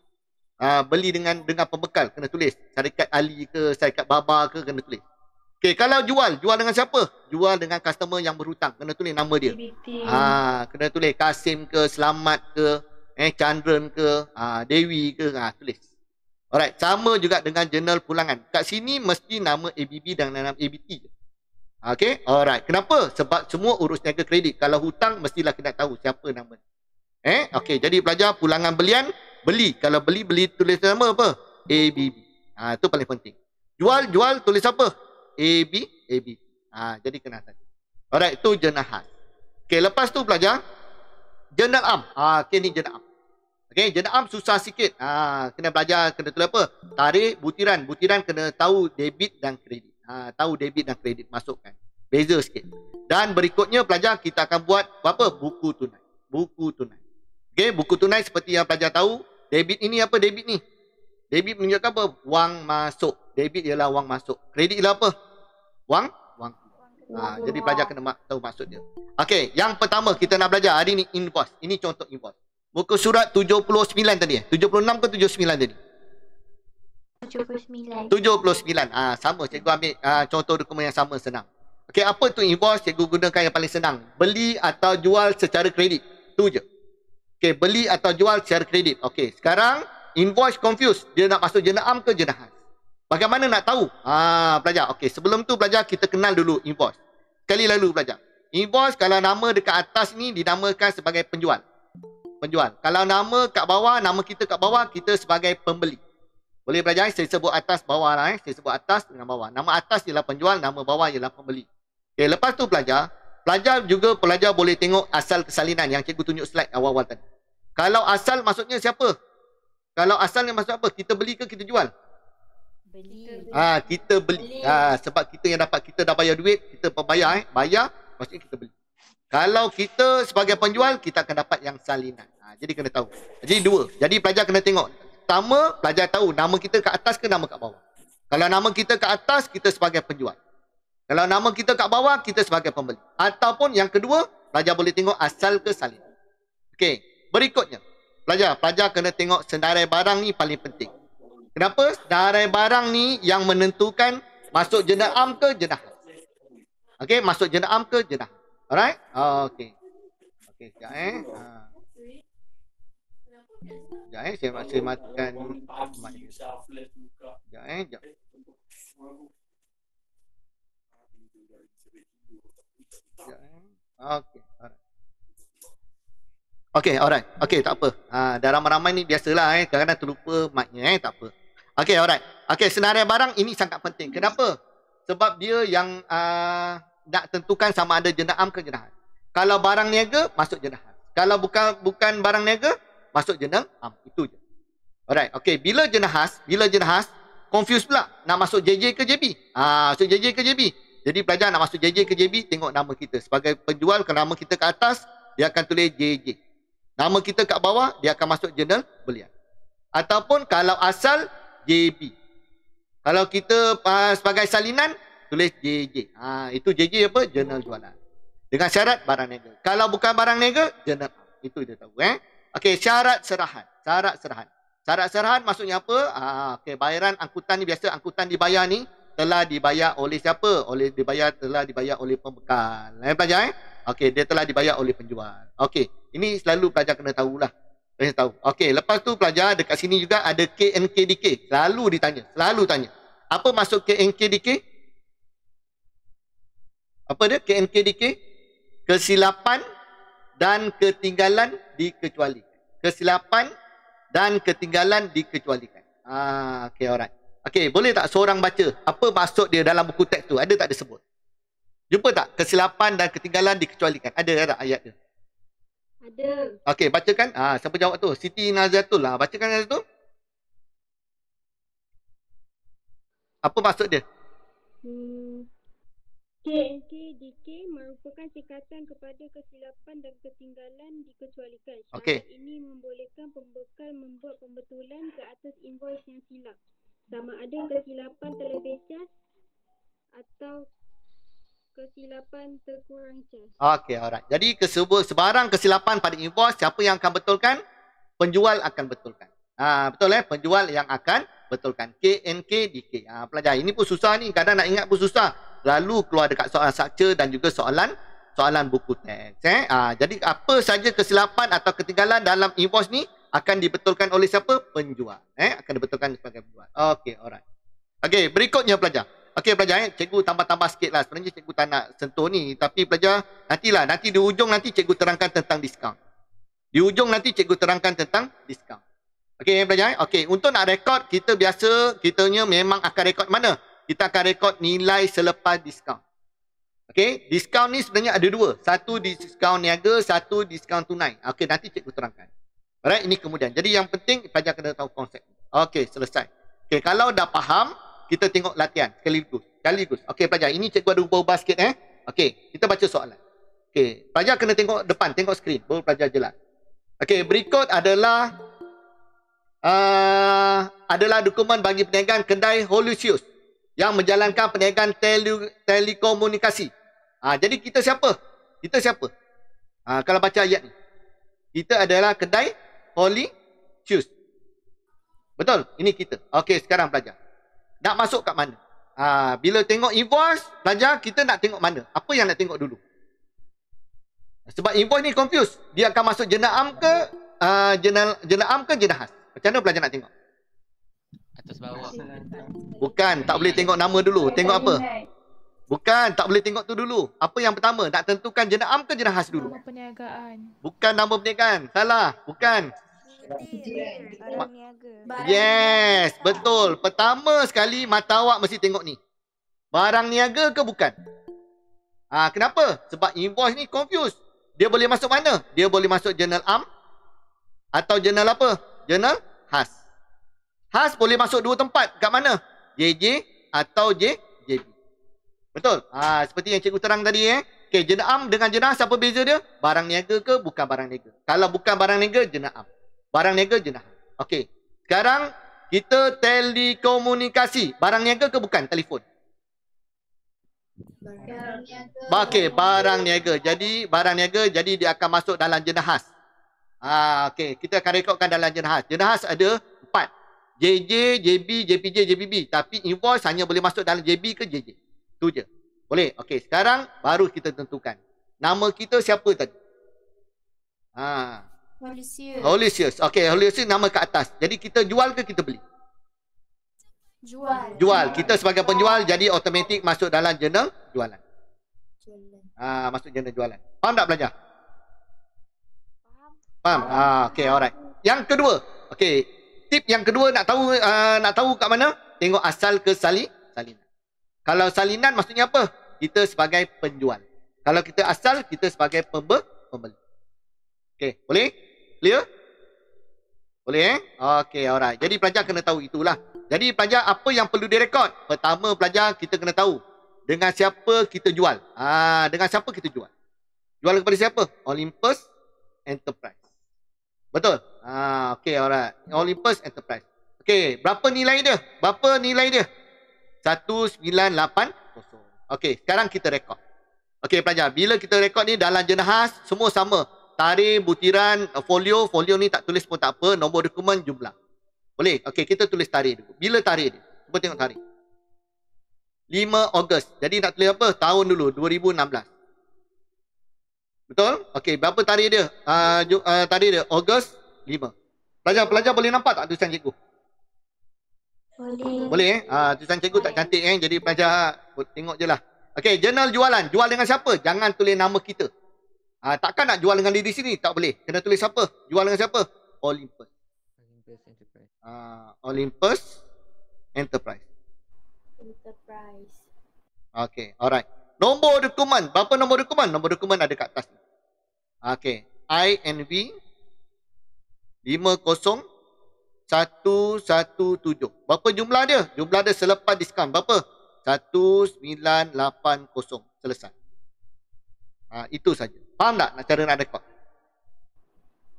Beli dengan pembekal, kena tulis. Syarikat Ali ke, syarikat Baba ke, kena tulis. Okey, kalau jual dengan siapa? Jual dengan customer yang berhutang, kena tulis nama dia. Kena tulis Kasim ke, Selamat ke, Chandran ke, Dewi ke, tulis. Alright, sama juga dengan jurnal pulangan. Kat sini mesti nama ABB dan nama ABT je. Okey, alright. Kenapa? Sebab semua urus niaga kredit. Kalau hutang mestilah kena tahu siapa nama. Okey, jadi pelajar pulangan belian, beli. Kalau beli tulis nama apa? ABB. Itu paling penting. Jual tulis apa? ABB. Jadi kena tadi. Alright, itu jurnal khas. Okey, lepas tu pelajar jurnal am. Okey, ni jurnal am. Okey, jurnal am susah sikit. Kena belajar, kena tulis apa? Tarikh, butiran. Butiran kena tahu debit dan kredit. Tahu debit dan kredit, masukkan. Beza sikit. Dan berikutnya pelajar kita akan buat apa? Buku tunai. Okey, buku tunai seperti yang pelajar tahu. Debit ini apa debit ni? Debit menunjukkan apa? Wang masuk. Debit ialah wang masuk. Kredit ialah apa? Wang. Jadi pelajar kena tahu maksud dia. Okey, yang pertama kita nak belajar hari ni invoice. Ini contoh invoice. Muka surat 79 tadi 76 ke 79 tadi? 79. Sama, cikgu ambil contoh dokumen yang sama, senang. Okey, apa tu invoice? Cikgu gunakan yang paling senang. Beli atau jual secara kredit. Tu je. Okey, beli atau jual secara kredit. Okey, sekarang invoice confuse. Dia nak masuk jurnal am ke jurnal khas? Bagaimana nak tahu? Pelajar. Okey, sebelum tu pelajar kita kenal dulu invoice. Sekali lalu pelajar. Invoice kalau nama dekat atas ni dinamakan sebagai penjual. Kalau nama kat bawah, nama kita kat bawah, kita sebagai pembeli. Boleh belajar, saya sebut atas bawah lah. Saya sebut atas dengan bawah. Nama atas ialah penjual, nama bawah ialah pembeli. Okay, lepas tu pelajar boleh tengok asal kesalinan yang cikgu tunjuk slide awal-awal tadi. Kalau asal maksudnya siapa? Kalau asal ni maksud apa? Kita beli ke kita jual? Kita beli. Sebab kita yang dapat, kita dah bayar duit, kita bayar bayar, maksudnya kita beli. Kalau kita sebagai penjual, kita akan dapat yang salinan. Jadi kena tahu. Jadi dua. Jadi pelajar kena tengok. Pertama, pelajar tahu nama kita kat atas ke nama kat bawah. Kalau nama kita kat atas, kita sebagai penjual. Kalau nama kita kat bawah, kita sebagai pembeli. Ataupun yang kedua, pelajar boleh tengok asal ke salinan. Okey, berikutnya. Pelajar kena tengok senarai barang ni paling penting. Kenapa? Senarai barang ni yang menentukan masuk jenah am ke jenah khas. Okey, masuk jenah am ke jenah khas. Alright? Okey. Okey, sekejap Sekejap saya matikan mic dia. Sekejap Okey, alright. Okey, alright. Okey, tak apa. Dah ramai-ramai ni biasalah kadang-kadang terlupa mic-nya tak apa. Okey, alright. Okey, senarai barang ini sangat penting. Kenapa? Sebab dia yang nak tentukan sama ada jenah am ke jenah khas. Kalau barang niaga, masuk jenah khas. Kalau bukan barang niaga, masuk jenah am. Itu je. Alright. Okey, bila jenah khas, confuse pula. Nak masuk JJ ke JB? Masuk JJ ke JB? Jadi pelajar nak masuk JJ ke JB, tengok nama kita. Sebagai penjual, kalau nama kita ke atas, dia akan tulis JJ. Nama kita kat bawah, dia akan masuk jurnal belian. Ataupun kalau asal, JB. Kalau kita sebagai salinan, tulis JJ. Itu JJ apa? Jurnal jualan. Dengan syarat barang niaga. Kalau bukan barang niaga, jurnal. Itu dia tahu. Okey, syarat serahan. Syarat serahan maksudnya apa? Okey, bayaran angkutan ni biasa angkutan dibayar ni telah dibayar oleh siapa? Telah dibayar oleh pembekal. Pelajar Okey, dia telah dibayar oleh penjual. Okey, ini selalu pelajar kena tahulah. Kena tahu. Okey, lepas tu pelajar dekat sini juga ada KNKDK. Selalu tanya. Apa maksud KNKDK? Apa dia? KNKDK? Kesilapan dan ketinggalan dikecualikan. Kesilapan dan ketinggalan dikecualikan. Okey, alright. Okey, boleh tak seorang baca apa maksud dia dalam buku teks tu? Ada tak disebut? Jumpa tak? Kesilapan dan ketinggalan dikecualikan. Ada tak ayat dia? Ada. Okey, bacakan. Siapa jawab tu? Siti Nazatul lah. Bacakan ayat tu. Apa maksud dia? KNKDK merupakan tingkatan kepada kesilapan dan ketinggalan dikecualikan. Syarat Okey. ini membolehkan pembekal membuat pembetulan ke atas invoice yang silap. Sama ada kesilapan terlebih cas atau kesilapan terkurang cas. Okey, alright. Jadi sebarang kesilapan pada invoice, siapa yang akan betulkan? Penjual akan betulkan. Betul penjual yang akan betulkan. KNKDK. Pelajar, ini pun susah ni. Kadang nak ingat pun susah. Lalu keluar dekat soalan structure dan juga soalan buku teks. Jadi apa saja kesilapan atau ketinggalan dalam invoice ni akan dibetulkan oleh siapa? Penjual. Akan dibetulkan sebagai penjual. Okey, alright. Okey, berikutnya pelajar. Okey pelajar, cikgu tambah-tambah sikit lah. Sebenarnya cikgu tak nak sentuh ni. Tapi pelajar, nanti di ujung nanti cikgu terangkan tentang diskaun. Di ujung nanti cikgu terangkan tentang diskaun. Okey pelajar, okey. Untuk nak rekod, kitanya memang akan rekod mana? Kita akan rekod nilai selepas diskaun. Okey, diskaun ni sebenarnya ada dua. Satu diskaun niaga, satu diskaun tunai. Okey, nanti cikgu terangkan. Alright, ini kemudian. Jadi yang penting, pelajar kena tahu konsep. Okey, selesai. Okey, kalau dah faham, kita tengok latihan sekaligus. Okey pelajar, ini cikgu ada ubah-ubah sikit Okey, kita baca soalan. Okey, pelajar kena tengok depan, tengok skrin baru pelajar jelas. Okey, berikut adalah dokumen bagi perniagaan kedai Holusius yang menjalankan perniagaan telekomunikasi. Jadi kita siapa? Kalau baca ayat ni. Kita adalah kedai Holusius. Betul? Ini kita. Okey, sekarang pelajar. Nak masuk kat mana? Bila tengok invoice, pelajar kita nak tengok mana? Apa yang nak tengok dulu? Sebab invoice ni confuse. Dia akan masuk jenah am ke jenah am ke jenah khas? Macam mana pelajar nak tengok? Atas bawah. Bukan, tak boleh tengok nama dulu. Tengok apa? Bukan, tak boleh tengok tu dulu. Apa yang pertama? Nak tentukan jenah am ke jenah khas dulu? Nama perniagaan. Bukan nama perniagaan. Salah. Bukan. Barang niaga. Yes, betul. Pertama sekali mata awak mesti tengok ni. Barang niaga ke bukan? Kenapa? Sebab invoice ni confuse. Dia boleh masuk mana? Dia boleh masuk jurnal am atau jurnal apa? Jurnal khas. Khas boleh masuk dua tempat. Kat mana? JJ atau JB. Betul? Seperti yang cikgu terang tadi Okey, jenah am dengan jenah apa beza dia? Barang niaga ke bukan barang niaga? Kalau bukan barang niaga, jenah am. Barang niaga, jenah am. Okey. Sekarang kita telekomunikasi. Barang niaga ke bukan? Telefon. Okey, barang niaga. Jadi barang niaga jadi dia akan masuk dalam jenah khas. Okey, kita akan rekodkan dalam jenah khas. Jenah khas ada 4. JJ, JB, JPJ, JBB. Tapi invoice hanya boleh masuk dalam JB ke JJ. Itu je. Boleh? Okey, sekarang baru kita tentukan. Nama kita siapa tadi? Holisius. Okey, Holisius nama kat atas. Jadi kita jual ke kita beli? Jual. Kita sebagai penjual jadi automatik masuk dalam jurnal jualan. Masuk jurnal jualan. Faham tak pelajar? Faham? Okey, alright. Yang kedua. Okey, tip yang kedua nak tahu kat mana? Tengok asal ke salinan. Kalau salinan maksudnya apa? Kita sebagai penjual. Kalau kita asal, kita sebagai pembeli. Okey, boleh? Clear? Boleh Okey, alright. Jadi pelajar kena tahu itulah. Jadi pelajar apa yang perlu direkod? Pertama pelajar kita kena tahu dengan siapa kita jual. Dengan siapa kita jual? Jual kepada siapa? Olympus Enterprise. Betul? Okey, alright. Olympus Enterprise. Okey, berapa nilai dia? 1980. Okey, sekarang kita rekod. Okey pelajar, bila kita rekod ni dalam jenah khas semua sama. Tarikh, butiran, folio ni tak tulis pun tak apa, nombor dokumen, jumlah. Boleh? Okey, kita tulis tarikh dulu. Bila tarikh dia? Cuba tengok tarikh. 5 Ogos. Jadi nak tulis apa? Tahun dulu, 2016. Betul? Okey, berapa tarikh dia? Tarikh dia Ogos 5. Pelajar boleh nampak tak tulisan cikgu? Boleh tulisan cikgu tak cantik jadi pelajar tengok je lah. Okey, jurnal jualan. Jual dengan siapa? Jangan tulis nama kita. Takkan nak jual dengan diri sini? Tak boleh. Kena tulis siapa? Jual dengan siapa? Olympus. Olympus Enterprise. Okey, alright. Nombor dokumen. Berapa nombor dokumen? Nombor dokumen ada kat atas. Okey, INV 50117. Berapa jumlah dia? Jumlah dia selepas diskaun. Berapa? 1980. Selesai. Itu saja. Faham tak cara nak rekod?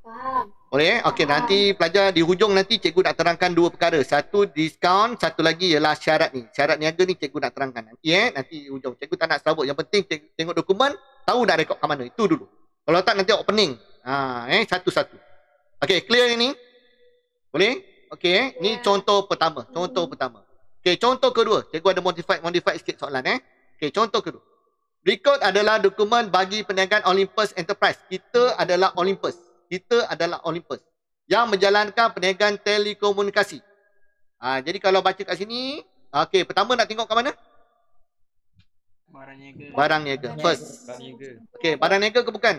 Faham. Boleh Okey, nanti pelajar di hujung nanti cikgu nak terangkan dua perkara. Satu diskaun, satu lagi ialah syarat ni. Syarat niaga ni cikgu nak terangkan nanti nanti hujung. Cikgu tak nak serabut. Yang penting tengok dokumen, tahu nak rekod kat mana. Itu dulu. Kalau tak nanti opening. Satu-satu. Okey, clear ini? Boleh? Okey, ni contoh pertama. Okey, contoh kedua. Cikgu ada modify sikit soalan Okey, contoh kedua. Berikut adalah dokumen bagi perniagaan Olympus Enterprise. Kita adalah Olympus yang menjalankan perniagaan telekomunikasi. Jadi kalau baca kat sini, okey, pertama nak tengok kat mana? Barang niaga. First. Okey, barang niaga ke bukan?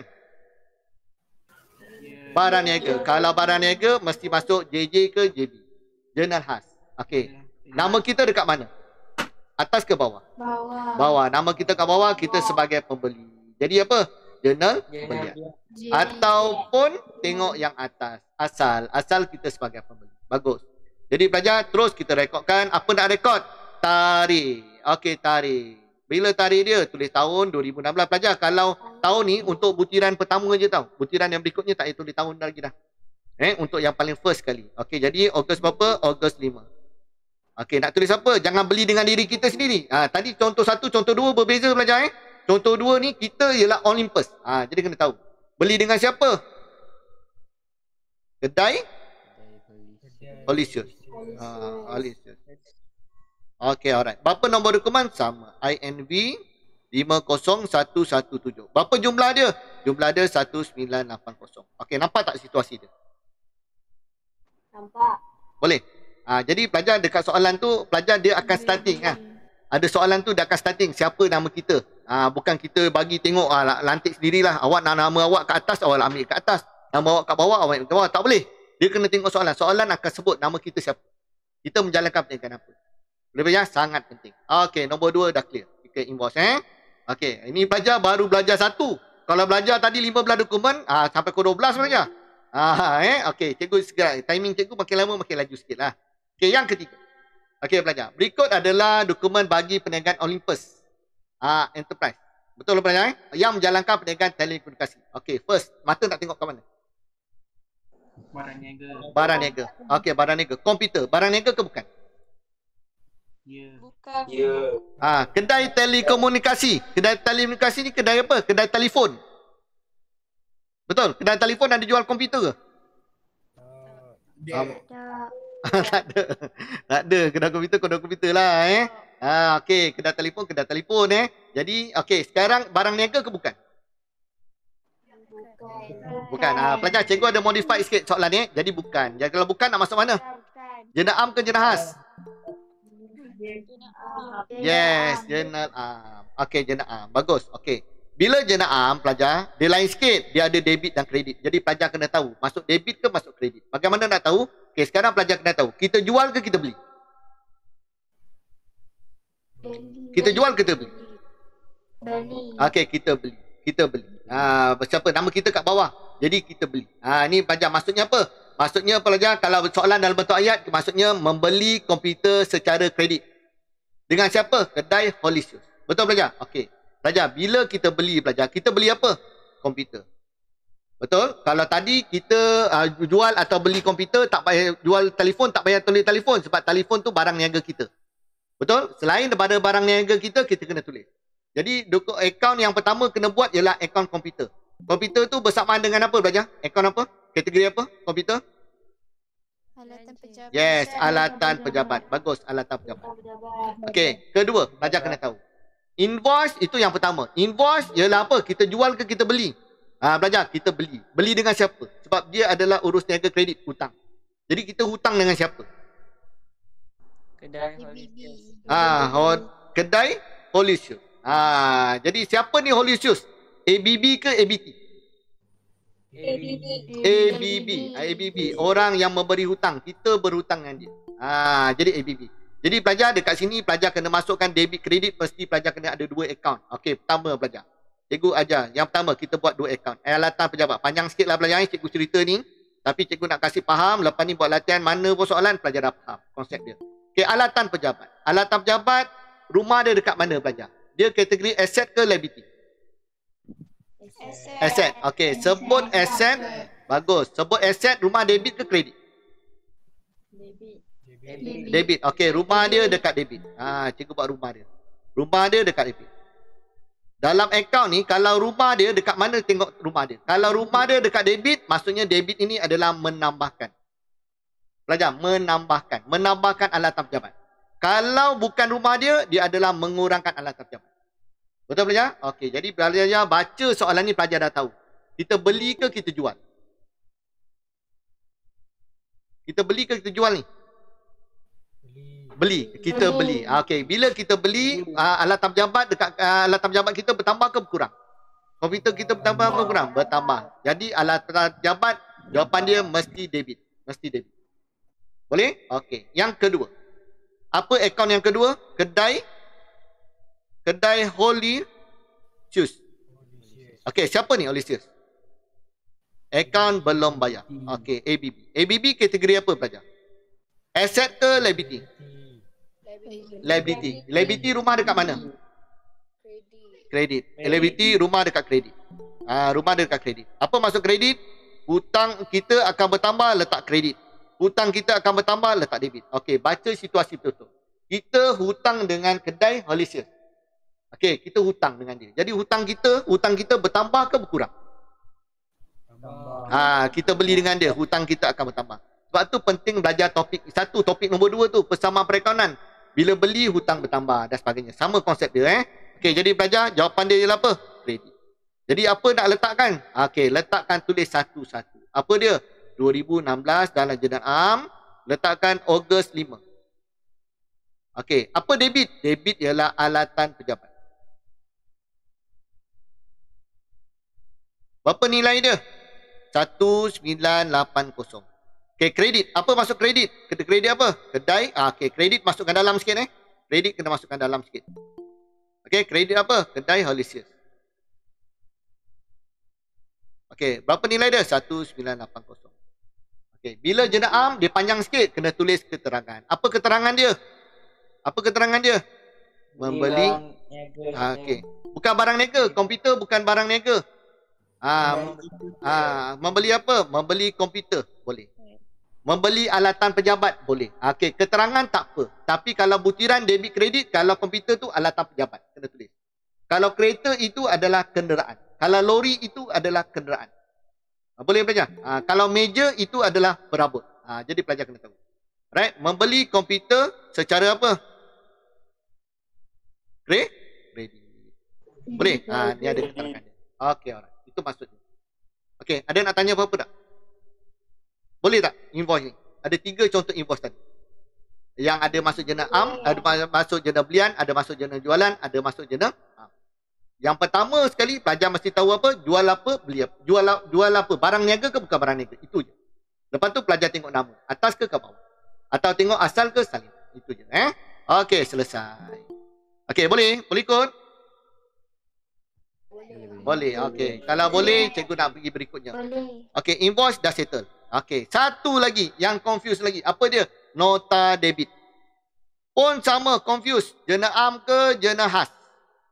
Barang niaga. Kalau barang niaga mesti masuk JJ ke JB. Jurnal khas. Okey. Nama kita dekat mana? Atas ke bawah? Bawah. Nama kita kat bawah, kita sebagai pembeli. Jadi apa? Jurnal pembelian. Ataupun tengok yang atas. Asal kita sebagai pembeli. Bagus. Jadi pelajar terus kita rekodkan. Apa nak rekod? Tarikh. Okey, tarikh. Bila tarikh dia? Tulis tahun 2016 pelajar. Kalau tahun ni untuk butiran pertama je tau. Butiran yang berikutnya tak payah tulis tahun lagi dah. Untuk yang paling first sekali. Okey, jadi Ogos berapa? Ogos 5. Okey, nak tulis apa? Jangan beli dengan diri kita sendiri. Tadi contoh 1, contoh 2 berbeza pelajar Contoh 2 ni kita ialah Olympus. Jadi kena tahu. Beli dengan siapa? Kedai Holisius. Holisius. Okey, alright. Berapa nombor dokumen? Sama. INV 50117. Berapa jumlah dia? Jumlah dia 1980. Okey, nampak tak situasi dia? Nampak. Boleh? Jadi pelajar dekat soalan tu, pelajar dia akan starting. Ada soalan tu dia akan starting. Siapa nama kita? Bukan kita bagi tengok lantik sendirilah. Awak nak nama awak kat atas, awak ambil kat atas. Nama awak kat bawah, awak ambil kat bawah. Tak boleh. Dia kena tengok soalan. Soalan akan sebut nama kita siapa. Kita menjalankan perniagaan apa. Boleh pelajar? Sangat penting. Okey, nombor 2 dah clear. Kita invoice Okey, ini pelajar baru belajar 1. Kalau belajar tadi 15 dokumen, sampai ke 12 pelajar. Okey, cikgu segera. Timing cikgu makin lama makin laju sikit lah. Okey, yang ketiga. Okey pelajar. Berikut adalah dokumen bagi perniagaan Olympus Enterprise. Betul pelajar yang menjalankan perniagaan telekomunikasi. Okey, first, mata nak tengok kat mana? Barang niaga. Barang niaga. Okey, barang niaga. Komputer, barang niaga ke bukan? Ya. Bukan. Kedai telekomunikasi. Kedai telekomunikasi ni kedai apa? Kedai telefon. Betul? Kedai telefon ada jual komputer ke? Tak ada. Tak ada. Kedai komputer lah okey, kedai telefon Jadi okey, sekarang barang niaga ke bukan? Bukan. Pelajar, cikgu ada modify sikit soalan ni. Jadi bukan. Jadi kalau bukan nak masuk mana? Jenam ke jenahas? Yes, jenam. Okey, jenam. Bagus. Okey. Bila jenam pelajar, dia lain sikit. Dia ada debit dan kredit. Jadi pelajar kena tahu masuk debit ke masuk kredit. Bagaimana nak tahu? Okey, sekarang pelajar kena tahu. Kita jual ke kita beli? Kita jual ke kita beli? Okey, kita beli. Siapa? Nama kita kat bawah. Jadi kita beli. Ni pelajar maksudnya apa? Maksudnya pelajar kalau soalan dalam bentuk ayat, maksudnya membeli komputer secara kredit. Dengan siapa? Kedai Holisius. Betul pelajar? Okey. Pelajar, bila kita beli pelajar, kita beli apa? Komputer. Betul? Kalau tadi kita jual atau beli komputer, tak payah jual telefon, tak payah tulis telefon sebab telefon tu barang niaga kita. Betul? Selain daripada barang niaga kita kena tulis. Jadi akaun yang pertama kena buat ialah akaun komputer. Komputer tu bersamaan dengan apa pelajar? Akaun apa? Kategori apa? Komputer? Alatan pejabat. Yes, alatan pejabat. Bagus, alatan pejabat. Okey, kedua, pelajar kena tahu. Invoice itu yang pertama. Invoice ialah apa? Kita jual ke kita beli? Pelajar, kita beli. Beli dengan siapa? Sebab dia adalah urus niaga kredit, hutang. Jadi kita hutang dengan siapa? Kedai Holisius. Kedai Holisius. Jadi siapa ni Holisius? ABB ke ABT? ABB. Orang yang memberi hutang. Kita berhutang dengan dia. Jadi ABB. Jadi pelajar dekat sini pelajar kena masukkan debit kredit, mesti pelajar kena ada dua akaun. Okey, pertama pelajar. Cikgu ajar. Yang pertama kita buat dua akaun. Alatan pejabat. Panjang sikitlah pelajar cikgu cerita ni. Tapi cikgu nak kasih faham. Lepas ni buat latihan mana pun soalan pelajar dah faham konsep dia. Okey, alatan pejabat. Alatan pejabat, rumah dia dekat mana pelajar? Dia kategori aset ke liability? Aset. Okey, sebut aset. Bagus. Sebut aset, rumah debit ke kredit? Debit. Okey, rumah dia dekat debit. Cikgu buat rumah dia. Rumah dia dekat debit. Dalam akaun ni, kalau rumah dia dekat mana, tengok rumah dia. Kalau rumah dia dekat debit, maksudnya debit ini adalah menambahkan. Pelajar, menambahkan alatan pejabat. Kalau bukan rumah dia, dia adalah mengurangkan alatan pejabat. Betul pelajar? Okey, jadi pelajar baca soalan ni pelajar dah tahu. Kita beli ke kita jual? Kita beli ke kita jual ni? Beli. Kita beli. Okey, bila kita beli, alatan pejabat dekat alatan pejabat kita bertambah ke berkurang? Komputer kita bertambah ke berkurang? Bertambah. Jadi alatan pejabat jawapan dia mesti debit. Boleh? Okey. Yang kedua. Apa akaun yang kedua? Kedai Holisius. Okey, siapa ni Holisius? Akaun belum bayar. Okey, ABB. ABB kategori apa pelajar? Aset ke liability? Liability rumah dekat mana? Kredit. Liability rumah dekat kredit. Rumah dekat kredit. Apa maksud kredit? Hutang kita akan bertambah, letak kredit. Hutang kita akan bertambah, letak debit. Okey, baca situasi betul-betul. Kita hutang dengan kedai Holisius. Okey, kita hutang dengan dia. Jadi hutang kita bertambah ke berkurang? Kita beli dengan dia, hutang kita akan bertambah. Sebab tu penting belajar topik satu, topik nombor 2 tu, persamaan perakaunan. Bila beli, hutang bertambah dan sebagainya. Sama konsep dia. Okey, jadi belajar, jawapan dia ialah apa? Kredit. Jadi apa nak letakkan? Okey, letakkan tulis satu-satu. Apa dia? 2016 dalam jenam, letakkan Ogos 5. Okey, apa debit? Debit ialah alatan pejabat. Berapa nilai dia? 1980. Okey, kredit. Apa masuk kredit? Kredit apa? Kedai. Okey, kredit masukkan dalam sikit Kredit kena masukkan dalam sikit. Okey, kredit apa? Kedai Holisius. Okey, berapa nilai dia? 1980. Okey, bila jenam dia panjang sikit, kena tulis keterangan. Apa keterangan dia? Apa keterangan dia? Membeli. Okey. Bukan barang niaga. Komputer bukan barang niaga. Membeli apa? Membeli komputer. Boleh. Membeli alatan pejabat. Boleh. Okey. Keterangan tak apa. Tapi kalau butiran debit kredit, kalau komputer tu alatan pejabat. Kena tulis. Kalau kereta itu adalah kenderaan. Kalau lori itu adalah kenderaan. Boleh pelajar? Kalau meja itu adalah berabot. Jadi pelajar kena tahu. Right? Membeli komputer secara apa? Kredit. Boleh? Ni ada keterangan dia. Okey, alright. Itu maksudnya. Okey, ada nak tanya apa-apa tak? Boleh tak invoice ni? Ada 3 contoh invoice tadi. Yang ada masuk jena am, ada masuk jena belian, ada masuk jena jualan, ada masuk jena am. Yang pertama sekali, pelajar mesti tahu apa? Jual apa, beli apa. Jual apa? Barang niaga ke bukan barang niaga? Itu je. Lepas tu pelajar tengok nama. Atas ke bawah? Atau tengok asal ke salin? Itu je. Okey, selesai. Okey, boleh? Boleh ikut? Boleh. Okey. Kalau boleh, cikgu nak pergi berikutnya. Boleh. Okey, invoice dah settle. Okey, satu lagi yang confuse lagi. Apa dia? Nota debit. Pun sama, confuse. Jena am ke jena has?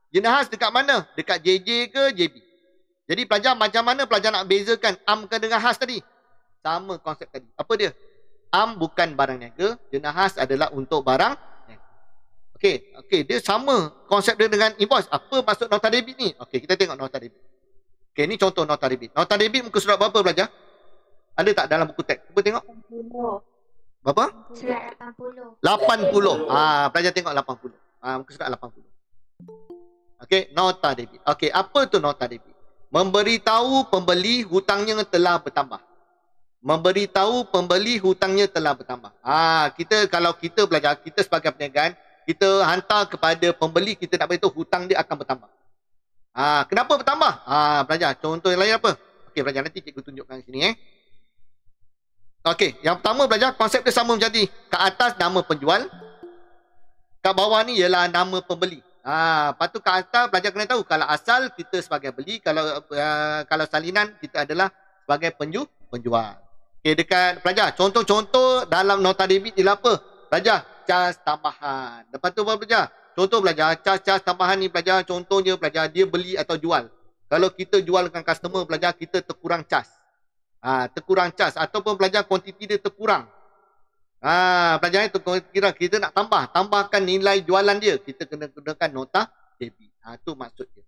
Jena has dekat mana? Dekat JJ ke JB? Jadi pelajar macam mana pelajar nak bezakan am ke dengan has tadi? Sama konsep tadi. Apa dia? Am bukan barang niaga. Jena has adalah untuk barang niaga. Okey, dia sama konsep dia dengan invoice. Apa maksud nota debit ni? Okey, kita tengok nota debit. Okey, ni contoh nota debit. Nota debit muka surat berapa pelajar? Ada tak dalam buku teks? Cuba tengok. 80. Berapa? Surat 80. 80. Pelajar tengok 80. Muka surat 80. Okey, nota debit. Okey, apa tu nota debit? Memberitahu pembeli hutangnya telah bertambah. Memberitahu pembeli hutangnya telah bertambah. Kalau kita belajar, kita sebagai perniagaan, kita hantar kepada pembeli, kita nak beritahu hutang dia akan bertambah. Kenapa bertambah? Belajar. Contoh yang lain apa? Okey, belajar nanti cikgu tunjukkan sini Okey, yang pertama belajar konsep dia sama macam ni. Kat atas nama penjual, kat bawah ni ialah nama pembeli. Lepas tu kat atas belajar kena tahu kalau asal kita sebagai beli, kalau salinan kita adalah sebagai penjual. Okey, dekat pelajar contoh-contoh dalam nota debit ialah apa? Pelajar cas tambahan. Lepas tu pelajar contoh belajar cas tambahan ni pelajar contohnya pelajar dia beli atau jual. Kalau kita jual dengan customer pelajar kita terkurang cas. Terkurang cas ataupun pelajar kuantiti dia terkurang. Pelajar itu kira kita nak tambahkan nilai jualan dia, kita kena gunakan nota debit. Tu maksud dia.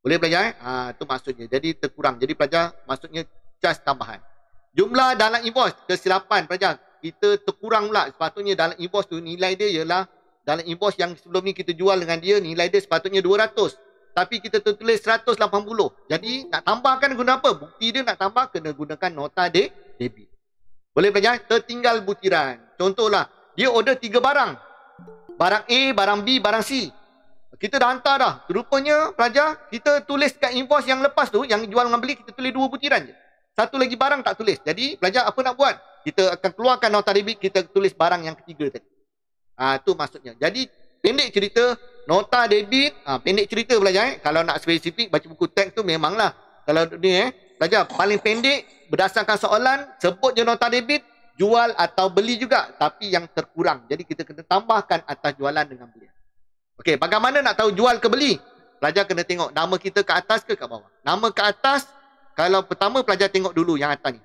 Boleh pelajar? Tu maksud dia. Jadi terkurang. Jadi pelajar maksudnya cas tambahan. Jumlah dalam invoice kesilapan pelajar. Kita terkurang pula. Sepatutnya dalam invoice tu nilai dia ialah dalam invoice yang sebelum ni kita jual dengan dia nilai dia sepatutnya 200. Tapi kita tertulis 180. Jadi nak tambahkan guna apa? Bukti dia nak tambah kena gunakan nota debit. Boleh pelajar? Tertinggal butiran. Contohlah, dia order 3 barang. Barang A, barang B, barang C. Kita dah hantar dah. Rupanya pelajar, kita tulis kat invoice yang lepas tu, yang jual dengan beli, kita tulis 2 butiran je. Satu lagi barang tak tulis. Jadi pelajar apa nak buat? Kita akan keluarkan nota debit, kita tulis barang yang ketiga tadi. Tu maksudnya. Jadi pendek cerita, nota debit, pendek cerita pelajar. Kalau nak spesifik, baca buku teks tu memanglah. Kalau ni pelajar, paling pendek, berdasarkan soalan, sebut je nota debit, jual atau beli juga. Tapi yang terkurang. Jadi kita kena tambahkan atas jualan dengan beli. Okey, bagaimana nak tahu jual ke beli? Pelajar kena tengok nama kita ke atas ke kat bawah. Nama ke atas, kalau pertama pelajar tengok dulu yang atas ni.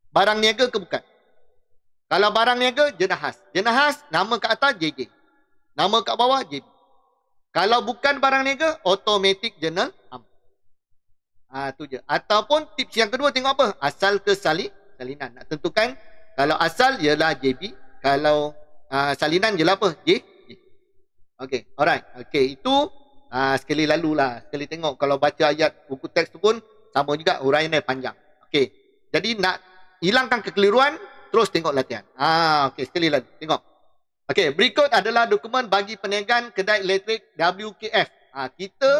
Barang niaga ke bukan? Kalau barang niaga, jenahas. Jenahas, nama ke atas, JJ. Nama kat bawah, JB. Kalau bukan barang niaga, automatic journal am. Tu je. Ataupun tips yang kedua tengok apa? Asal ke salinan. Nak tentukan kalau asal ialah JB, kalau salinan ialah apa? J. Okey, alright. Okey, itu sekali lalulah. Sekali tengok kalau baca ayat buku teks tu pun sama juga huraian dia panjang. Okey. Jadi nak hilangkan kekeliruan, terus tengok latihan. Okey, sekali lagi tengok. Okey, berikut adalah dokumen bagi perniagaan kedai elektrik WKF. Kita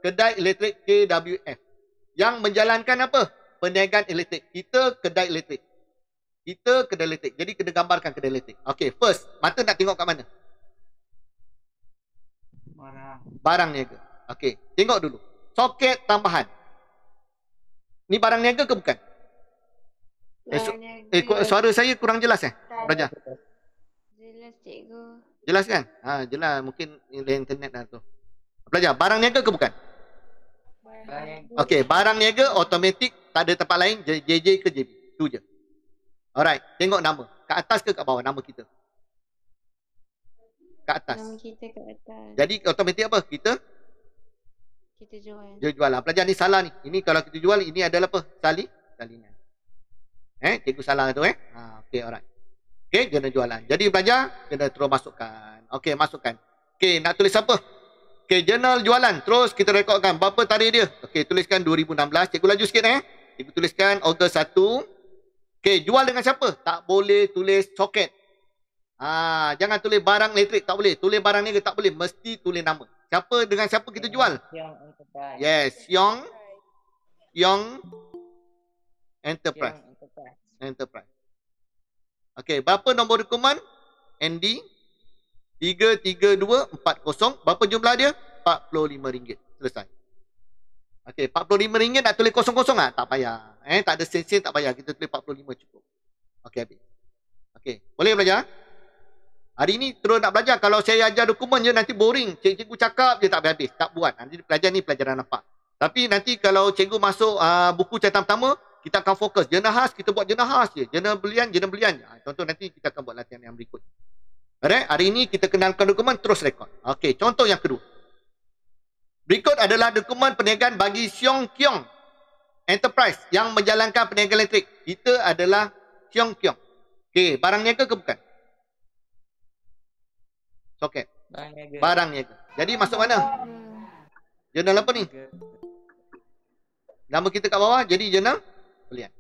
kedai elektrik KWF. Yang menjalankan apa? Perniagaan elektrik. Kita kedai elektrik. Kita kedai elektrik. Jadi kena gambarkan kedai elektrik. Okey, first, mata nak tengok kat mana? Barang niaga. Okey, tengok dulu. Soket tambahan. Ni barang niaga ke bukan? Suara saya kurang jelas Raja? Jelas cikgu. Jelas kan? Jelas. Mungkin internet dah tu. Pelajar, barang niaga ke bukan? Okey, barang niaga automatik, tak ada tempat lain, JJ ke JB. Tu je. Alright, tengok nama. Kat atas ke kat bawah nama kita? Kat atas. Nama kita kat atas. Jadi automatik apa? Kita Kita jual. jual. Pelajar ni salah ni. Ini kalau kita jual, ini adalah apa? Salinan. Cikgu salah tu okey, alright. Okey, kena jualan. Jadi pelajar kena terus masukkan. Okey, masukkan. Okey, nak tulis apa? Okey, jurnal jualan. Terus kita rekodkan berapa tarikh dia. Okey, tuliskan 2016. Cikgu laju sikit Cikgu tuliskan Ogos 1. Okey, jual dengan siapa? Tak boleh tulis soket. Jangan tulis barang elektrik, tak boleh. Tulis barang ni tak boleh, mesti tulis nama. Siapa dengan siapa kita jual? Siong Enterprise. Yes, Siong Enterprise. Okey, berapa nombor dokumen? ND 33240. Berapa jumlah dia? RM45. Selesai. Okey, RM45 nak tulis kosong-kosong tak payah. Tak ada sen-sen, tak payah. Kita tulis 45 cukup. Okey, habis. Okey, boleh belajar? Hari ni terus nak belajar. Kalau saya ajar dokumen je nanti boring. Cikgu cakap je tak habis-habis. Tak buat. Nanti pelajar ni pelajaran nampak. Tapi nanti kalau cikgu masuk buku catatan pertama, kita akan fokus. Jurnal khas, kita buat jurnal khas je. Jurnal belian. Contoh nanti kita akan buat latihan yang berikut. Alright, hari ini kita kenalkan dokumen, terus rekod. Okey, contoh yang kedua. Berikut adalah dokumen perniagaan bagi Siong Kiong Enterprise yang menjalankan perniagaan elektrik. Kita adalah Siong Kiong. Okey, barang niaga ke bukan? Soket. Barang niaga. Jadi masuk mana? Jurnal apa ni? Nama kita kat bawah jadi jurnal belian.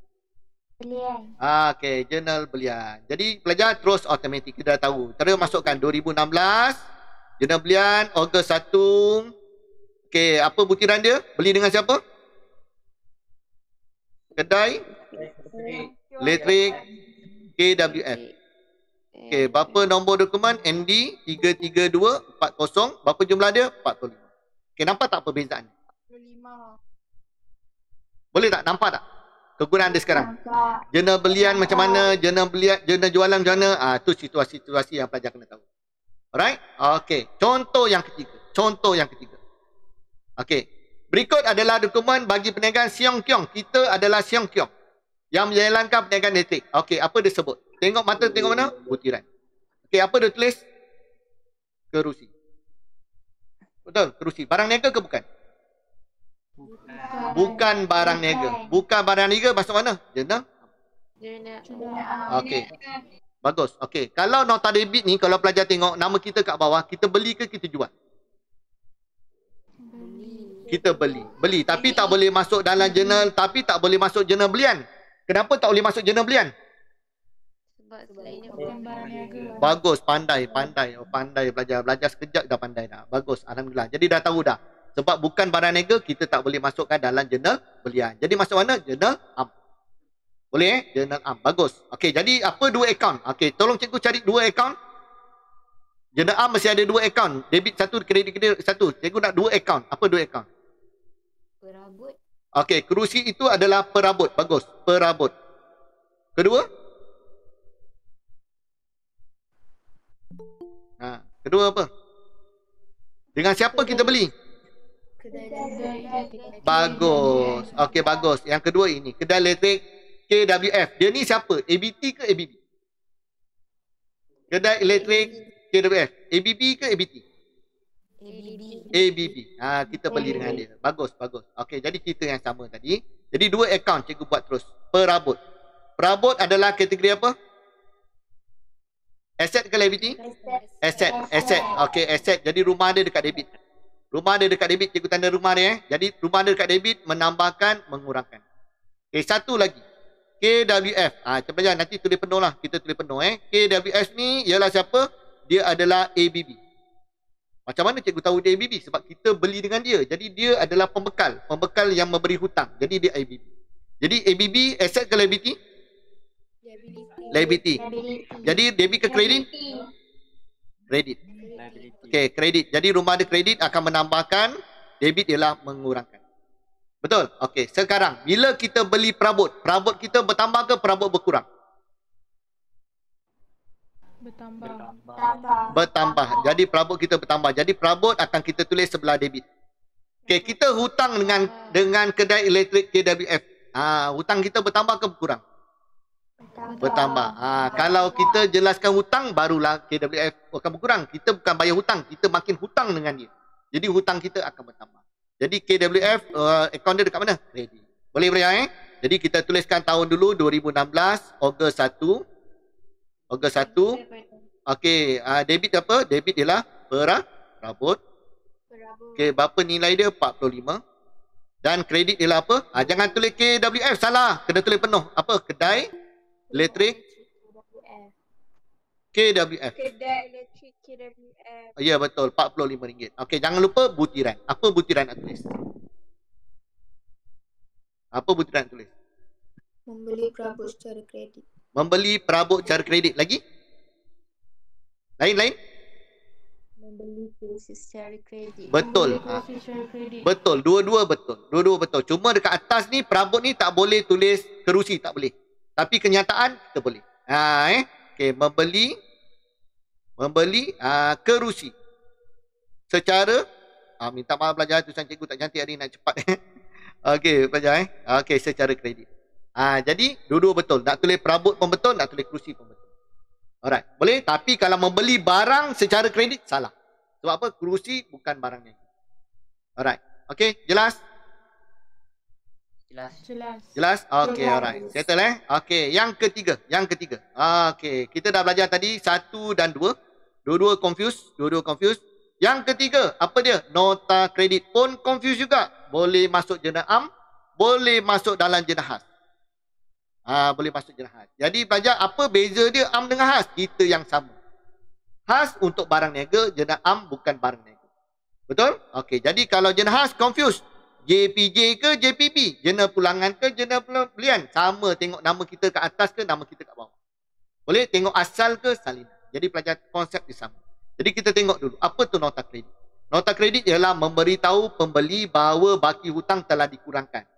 Okey, jurnal belian. Jadi pelajar terus automatik kita dah tahu. Terus masukkan 2016 jurnal belian Ogos 1. Okey, apa butiran dia? Beli dengan siapa? Kedai elektrik KWF. Okey, berapa nombor dokumen? ND 33240. Berapa jumlah dia? 45. Okey, nampak tak perbezaan? 45. Boleh tak? Nampak tak? Kegunaan dia sekarang. Jurnal belian macam mana? Jurnal belian, jurnal jualan macam mana? Itu situasi-situasi yang pelajar kena tahu. Alright? Okey, contoh yang ketiga. Okey. Berikut adalah dokumen bagi perniagaan Siong Kiong. Kita adalah Siong Kiong yang menjalankan perniagaan elektrik. Okey, apa dia sebut? Tengok mata, tengok mana? Butiran. Okey, apa dia tulis? Kerusi. Betul, kerusi. Barang niaga ke bukan? Bukan barang niaga. Bukan barang niaga, masuk mana? Jurnal. Okey. Bagus. Okey. Kalau nota debit ni, kalau pelajar tengok nama kita kat bawah, kita beli ke kita jual? Kita beli. Beli. Tapi tak boleh masuk dalam jurnal. Tapi tak boleh masuk jurnal belian. Kenapa tak boleh masuk jurnal belian? Sebab selainnya bukan barang niaga. Bagus. Pandai. Oh, pandai belajar. Belajar sekejap dah pandai dah. Bagus. Alhamdulillah. Jadi dah tahu dah. Sebab bukan barang niaga, kita tak boleh masukkan dalam jurnal belian. Jadi masuk mana? Jurnal am. Boleh Jurnal am. Bagus. Okey, jadi apa dua akaun? Okey, tolong cikgu cari dua akaun. Jurnal am mesti ada dua akaun. Debit satu, kredit satu. Cikgu nak dua akaun. Apa dua akaun? Perabot. Okey, kerusi itu adalah perabot. Bagus. Perabot. Kedua? Kedua apa? Dengan siapa kita beli? Bagus. Okey, bagus. Yang kedua ini, kedai elektrik KWF. Dia ni siapa? ABT ke ABB? Kedai elektrik KWF. ABB ke ABT? ABB. Kita beli dengan dia. Bagus. Okey, jadi kita yang sama tadi. Jadi dua akaun cikgu buat terus. Perabot. Perabot adalah kategori apa? Aset ke liability? Aset. Okey, aset. Jadi rumah dia dekat debit. Rumah dia dekat debit, cikgu tanda rumah dia. Jadi rumah dia dekat debit, menambahkan, mengurangkan. Okey, satu lagi. KWF. Cepat nanti tulis penuh lah. Kita tulis penuh. KWF ni ialah siapa? Dia adalah ABB. Macam mana cikgu tahu dia ABB? Sebab kita beli dengan dia. Jadi dia adalah pembekal. Pembekal yang memberi hutang. Jadi dia ABB. Jadi ABB, aset ke liability? Liability. Jadi debit ke kredit? Kredit. Okey, kredit. Jadi rumah ada kredit akan menambahkan, debit ialah mengurangkan. Betul? Okey, sekarang bila kita beli perabot, perabot kita bertambah ke perabot berkurang? Bertambah. Jadi perabot kita bertambah. Jadi perabot akan kita tulis sebelah debit. Okey, kita hutang dengan kedai elektrik KWF. Hutang kita bertambah ke berkurang? Bertambah. Kalau kita jelaskan hutang, barulah KWF akan berkurang. Kita bukan bayar hutang, kita makin hutang dengan dia. Jadi hutang kita akan bertambah. Jadi KWF akaun dia dekat mana? Ready. Boleh ya? Jadi kita tuliskan tahun dulu 2016 Ogos 1. Ogos 1. Okey, debit apa? Debit ialah perabot. Okey, berapa nilai dia? 45. Dan kredit ialah apa? Jangan tulis KWF, salah. Kena tulis penuh. Apa? Kedai elektrik KWF. Kedai elektrik KWF. Ya, betul. RM45. Okey, jangan lupa butiran. Apa butiran nak tulis? Apa butiran nak tulis? Membeli perabot secara kredit. Membeli perabot secara kredit. Lagi? Lain? Membeli kerusi secara kredit. Betul. Betul. Dua-dua betul. Dua-dua betul. Cuma dekat atas ni, perabot ni tak boleh tulis kerusi. Tak boleh. Tapi kenyataan, kita boleh. Okey, membeli kerusi. Secara, minta maaf pelajar, tulisan cikgu tak cantik hari ni, nak cepat. Okey, pelajar. Okey, secara kredit. Jadi, dua-dua betul. Nak tulis perabot pun betul, nak tulis kerusi pun betul. Alright, boleh. Tapi kalau membeli barang secara kredit, salah. Sebab apa? Kerusi bukan barangnya. Alright. Okey, jelas? Jelas? Okey, alright. Settle Okey, yang ketiga. Okey, kita dah belajar tadi 1 dan 2. Dua-dua confuse. Yang ketiga, apa dia? Nota kredit pun confuse juga. Boleh masuk jenah am, boleh masuk dalam jenah khas. Boleh masuk jenah khas. Jadi pelajar, apa beza dia am dengan khas? Kita yang sama. Khas untuk barang niaga, jenah am bukan barang niaga. Betul? Okey, jadi kalau jenah khas confuse. JPJ ke JPB? Jenah pulangan ke jenah pembelian? Sama, tengok nama kita kat atas ke nama kita kat bawah. Boleh tengok asal ke salinan. Jadi pelajar konsep dia sama. Jadi kita tengok dulu, apa tu nota kredit? Nota kredit ialah memberitahu pembeli bahawa baki hutang telah dikurangkan.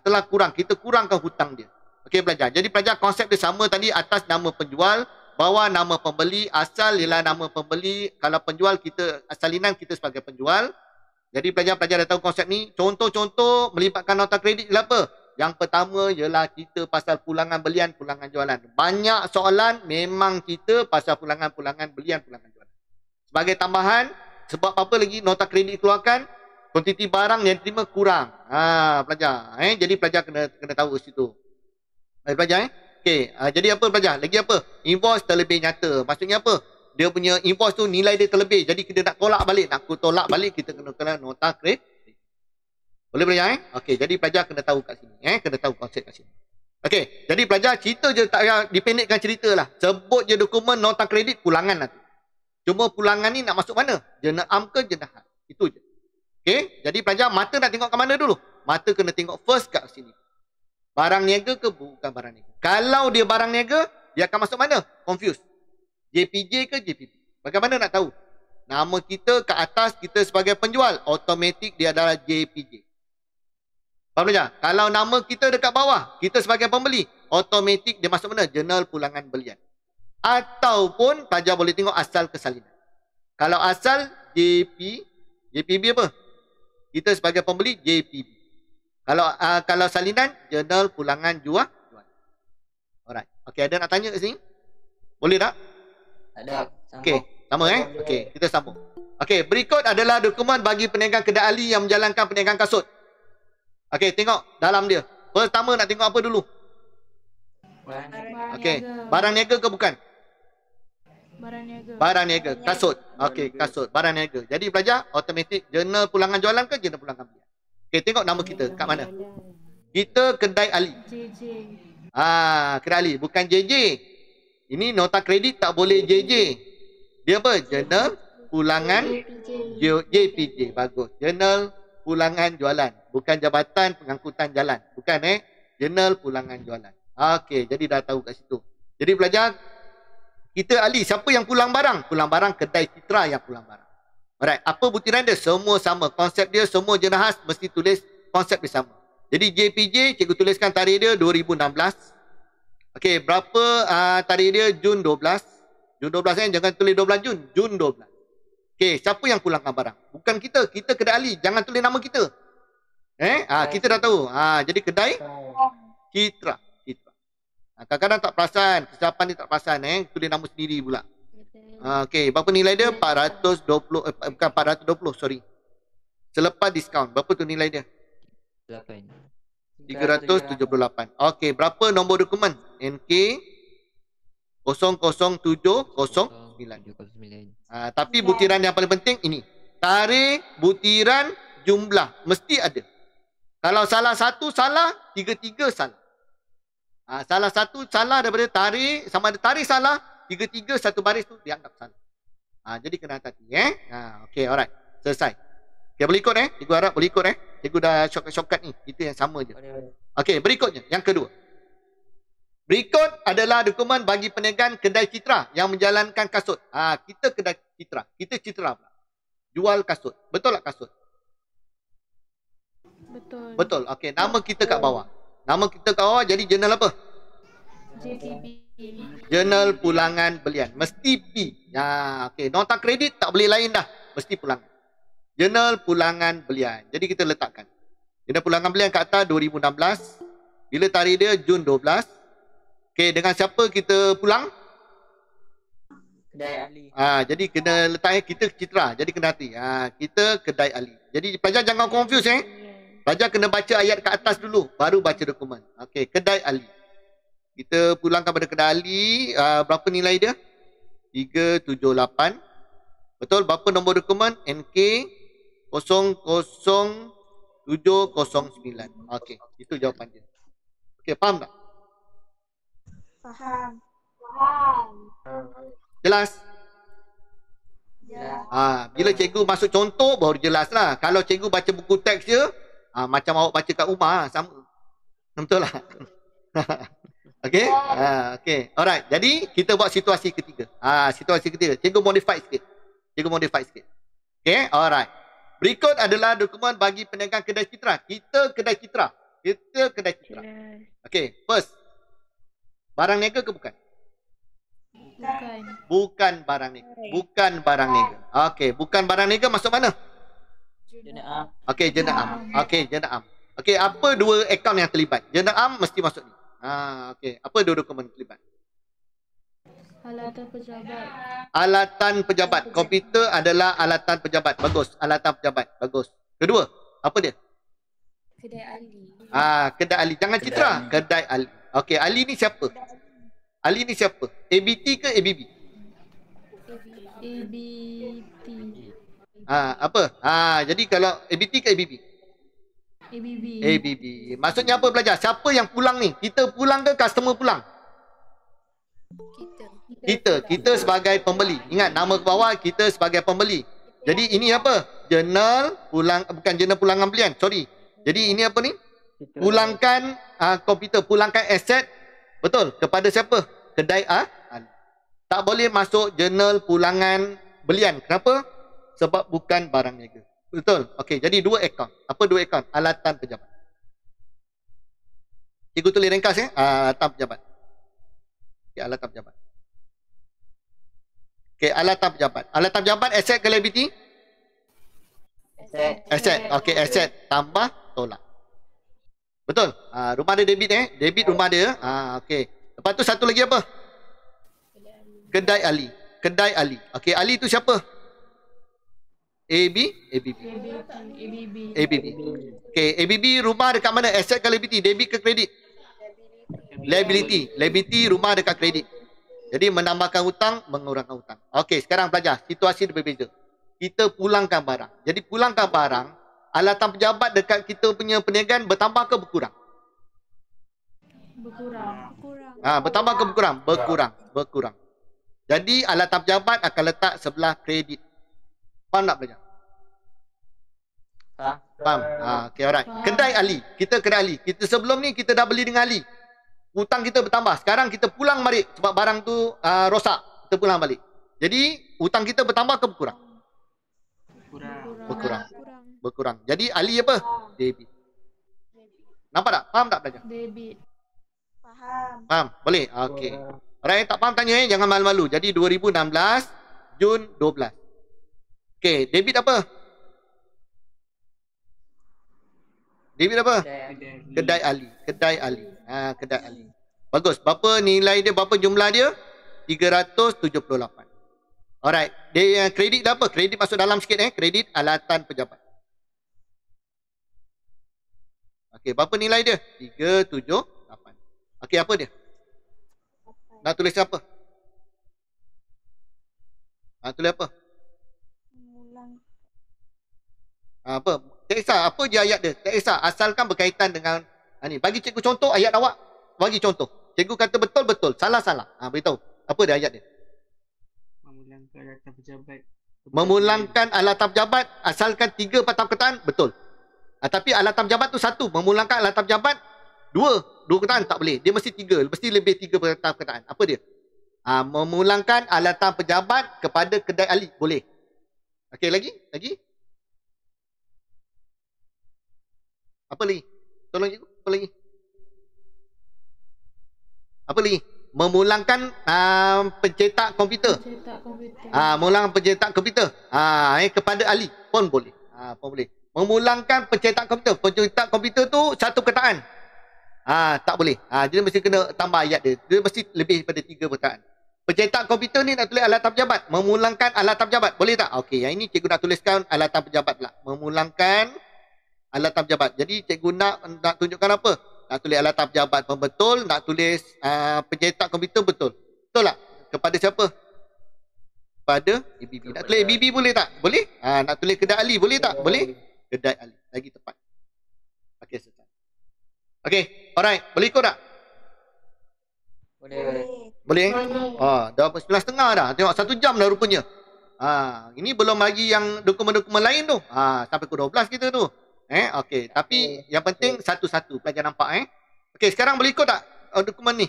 Telah kurang, kita kurangkan hutang dia. Okey pelajar. Jadi pelajar konsep dia sama tadi, atas nama penjual, bawah nama pembeli, asal ialah nama pembeli, kalau penjual kita, salinan kita sebagai penjual. Jadi pelajar-pelajar dah tahu konsep ni. Contoh-contoh melibatkan nota kredit ialah apa? Yang pertama ialah kita pasal pulangan belian, pulangan jualan. Banyak soalan memang kita pasal pulangan belian, pulangan jualan. Sebagai tambahan, sebab apa lagi nota kredit keluarkan? Kuantiti barang yang diterima kurang. Pelajar. Jadi pelajar kena tahu situ. Baik pelajar. Okey, jadi apa pelajar? Lagi apa? Invoice terlebih nyata. Maksudnya apa? Dia punya invoice tu nilai dia terlebih. Jadi kita nak tolak balik. Nak tolak balik, kita kena nota kredit. Boleh pelajar? Okey, jadi pelajar kena tahu kat sini. Kena tahu konsep kat sini. Okey, jadi pelajar cerita je, tak payah dipendekkan cerita lah. Sebut je dokumen nota kredit, pulangan lah tu. Cuma pulangan ni nak masuk mana? Jenah am ke jenah khas? Itu je. Okey, jadi pelajar mata nak tengok kat mana dulu? Mata kena tengok first kat sini. Barang niaga ke bukan barang niaga? Kalau dia barang niaga, dia akan masuk mana? Confused. JPJ ke JPB? Bagaimana nak tahu? Nama kita kat atas, kita sebagai penjual. Automatik dia adalah JPJ. Faham pelajar? Kalau nama kita dekat bawah, kita sebagai pembeli. Automatik dia masuk mana? Jurnal pulangan belian. Ataupun pelajar boleh tengok asal kesalinan. Kalau asal JPB apa? Kita sebagai pembeli JPB. Kalau salinan, jurnal pulangan jual. Alright. Okey, ada nak tanya kat sini? Boleh tak? Ada. Okey, sama Okey, kita sambung. Okey, berikut adalah dokumen bagi peniagaan kedai ahli yang menjalankan perniagaan kasut. Okey, tengok dalam dia. Pertama nak tengok apa dulu? Okey, barang niaga ke bukan? Barang niaga. Kasut. Okey, kasut. Barang niaga. Jadi pelajar, automatik jurnal pulangan jualan ke jurnal pulangan belian? Okey, tengok nama kita kat mana? Kita kedai ahli. Kedai ahli, bukan JJ. Ini nota kredit tak boleh JJ. Dia apa? Jurnal pulangan JPJ. Bagus. Jurnal pulangan jualan. Bukan Jabatan Pengangkutan Jalan. Bukan Jurnal pulangan jualan. Okey, jadi dah tahu kat situ. Jadi pelajar, kita ahli. Siapa yang pulang barang? Pulang barang kedai Citra yang pulang barang. Alright, apa butiran dia? Semua sama. Konsep dia semua jenah khas mesti tulis konsep dia sama. Jadi JPJ, cikgu tuliskan tarikh dia 2016. Okey, berapa tarikh dia? Jun 12. Jun 12 kan, jangan tulis 12 Jun. Jun 12. Okey, siapa yang pulangkan barang? Bukan kita. Kita kedai Ali. Jangan tulis nama kita. Kita dah tahu. Jadi kedai Citra. Kadang-kadang tak perasan. Kesilapan ni tak perasan. Tulis nama sendiri pula. Okey, berapa nilai dia? 420. Bukan 420, sorry. Selepas diskaun. Berapa tu nilai dia? 8. 378. Okey, berapa nombor dokumen? NK 00709. Tapi butiran yang paling penting ini. Tarikh, butiran, jumlah. Mesti ada. Kalau salah satu salah, tiga-tiga salah. Salah satu salah daripada tarikh, sama ada tarikh salah, tiga-tiga satu baris tu dianggap salah. Jadi kena hati-hati. Okey, alright. Selesai. Okay, boleh ikut Cikgu harap boleh ikut Cikgu dah shortcut ni. Itu yang sama je. Okey, berikutnya. Yang kedua. Berikut adalah dokumen bagi perniagaan kedai Citra yang menjalankan kasut. Kita kedai Citra. Kita Citra pula. Jual kasut. Betul tak kasut? Betul. Betul. Okey, nama kita kat bawah. Nama kita kat bawah jadi jurnal apa? JPB. Jurnal pulangan belian. Mesti P. Okey, nota kredit tak boleh lain dah. Mesti pulangan. Jurnal pulangan belian. Jadi kita letakkan. Jurnal pulangan belian kat atas 2016. Bila tarikh dia Jun 12. Okey, dengan siapa kita pulang? Kedai Ali. Jadi kena letaknya kita Citra. Jadi kena hati. Kita kedai Ali. Jadi pelajar jangan confuse Pelajar kena baca ayat kat atas dulu. Baru baca dokumen. Okey, kedai Ali. Kita pulangkan pada kedai Ali. Berapa nilai dia? 378. Betul? Berapa nombor dokumen? NK 00709. Okey, itu jawapan dia. Okey, faham tak? Faham. Jelas? Ya. Bila cikgu masuk contoh baru jelas lah. Kalau cikgu baca buku teks je, macam awak baca kat rumah, sama. Betul lah? Okey? Okey. Alright. Jadi, kita buat situasi ketiga. Situasi ketiga. Cikgu modify sikit. Okey? Alright. Berikut adalah dokumen bagi perniagaan kedai Citra. Kita kedai Citra. Okey. First. Barang niaga ke bukan? Bukan barang niaga. Okey. Bukan barang niaga masuk mana? Jenam. Okey, jenam. Okey, apa dua akaun yang terlibat? Jenam mesti masuk ni. Okey. Apa dua dokumen terlibat? Alatan pejabat. Komputer adalah alatan pejabat. Bagus. Alatan pejabat. Bagus. Kedua, apa dia? Kedai Ali. Kedai Ali. Jangan Citra. Kedai Ali. Okey, Ali ni siapa? ABT ke ABB? ABT. Apa? Jadi kalau ABT ke ABB? ABB. Maksudnya apa pelajar? Siapa yang pulang ni? Kita pulang ke customer pulang? Kita sebagai pembeli. Ingat nama ke bawah kita sebagai pembeli. Jadi ini apa? Bukan jurnal pulangan belian. Sorry. Jadi ini apa ni? Pulangkan komputer, pulangkan aset. Betul. Kepada siapa? Kedai Ali. Tak boleh masuk jurnal pulangan belian. Kenapa? Sebab bukan barang niaga. Betul. Okey, jadi dua akaun. Apa dua akaun? Alatan pejabat. Cikgu tulis ringkas alatan pejabat. Okey, alatan pejabat. Okey, alatan pejabat. Alatan pejabat aset ke liability? Aset. Okey, aset tambah tolak. Betul? Rumah dia debit Debit rumah dia. Okey. Lepas tu satu lagi apa? Kedai Ali. Okey, Ali tu siapa? ABB. Okey, ABB rumah dekat mana? Aset ke liability? Debit ke kredit? Liability rumah dekat kredit. Jadi menambahkan hutang, mengurangkan hutang. Okey, sekarang pelajar, situasi dia berbeza. Kita pulangkan barang. Jadi pulangkan barang, alatan pejabat dekat kita punya perniagaan bertambah ke berkurang? Bertambah ke berkurang? Berkurang. Jadi alatan pejabat akan letak sebelah kredit. Faham tak pelajar? Faham? Okey, alright. Kedai Ali. Kita kedai Ali. Kita sebelum ni kita dah beli dengan Ali. Hutang kita bertambah. Sekarang kita pulang balik sebab barang tu rosak. Kita pulang balik. Jadi hutang kita bertambah ke berkurang? Berkurang. Jadi Ali apa? Debit. Nampak tak? Faham tak pelajar? Debit. Faham. Faham? Boleh? Okey. Orang yang tak faham tanya jangan malu-malu. Jadi 2016 Jun 12. Okey, debit apa? Debit apa? Kedai Ali. Kedai Ali. Kedai Ali. Bagus. Berapa nilai dia? Berapa jumlah dia? 378. Alright. Dia kredit dah apa? Kredit masuk dalam sikit Kredit alatan pejabat. Okey, berapa nilai dia? 378. Okey, apa dia? Nak tulis apa? Tulis apa? Apa? Tak kisah. Apa je ayat dia? Tak kisah. Asalkan berkaitan dengan ni. Bagi cikgu contoh ayat awak. Bagi contoh. Cikgu kata betul-betul. Salah-salah. Beritahu. Apa dia ayat dia? Memulangkan alatan pejabat. Memulangkan alatan pejabat. Asalkan 3 patah perkataan. Betul. Tapi alatan pejabat tu 1. Memulangkan alatan pejabat 2. 2 perkataan tak boleh. Dia mesti 3. Mesti lebih 3 patah perkataan. Apa dia? Memulangkan alatan pejabat kepada kedai Ali. Boleh. Okey, lagi? Lagi? Apa lagi? Tolong cikgu. Apa lagi? Apa lagi? Memulangkan pencetak komputer. Memulangkan pencetak komputer. Kepada Ali pun boleh. Pun boleh. Memulangkan pencetak komputer. Pencetak komputer tu 1 perkataan. Tak boleh. Dia mesti kena tambah ayat dia. Dia mesti lebih daripada 3 perkataan. Pencetak komputer ni nak tulis alatan pejabat. Memulangkan alatan pejabat. Boleh tak? Okey, yang ini cikgu nak tuliskan alatan pejabat pula. Memulangkan alatan pejabat. Jadi cikgu nak tunjukkan apa? Nak tulis alatan pejabat pun betul. Nak tulis pencetak komputer betul. Betul tak? Kepada siapa? Kepada ABB. Nak tulis ABB boleh tak? Boleh? Nak tulis kedai Ali boleh tak? Boleh? Kedai Ali. Lagi tepat. Okey, selesai. Okey, alright. Boleh ikut tak? Boleh? Dah 9.30 dah. Tengok 1 jam dah rupanya. Ini belum lagi yang dokumen-dokumen lain tu. Sampai ke 12 kita tu. Okey, tapi yang penting satu-satu pelajar nampak Okey, sekarang boleh ikut tak dokumen ni?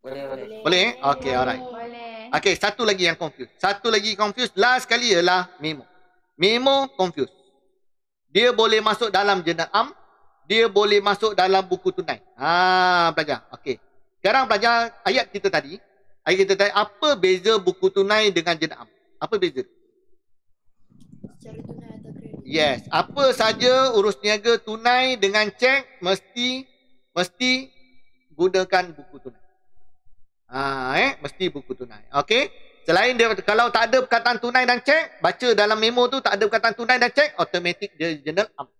Boleh. Okey, alright. Boleh. Okey, satu lagi yang confuse. Satu lagi confuse last kali ialah memo. Memo confuse. Dia boleh masuk dalam jurnal am, dia boleh masuk dalam buku tunai. Pelajar. Okey. Sekarang pelajar ayat kita tadi. Ayat kita tadi, apa beza buku tunai dengan jurnal am? Apa beza? Secara tunai atau kredit. Yes, apa saja urus niaga tunai dengan cek mesti gunakan buku tunai. Mesti buku tunai. Okey. Selain dia, kalau tak ada perkataan tunai dan cek, baca dalam memo tu tak ada perkataan tunai dan cek, automatik dia jurnal am.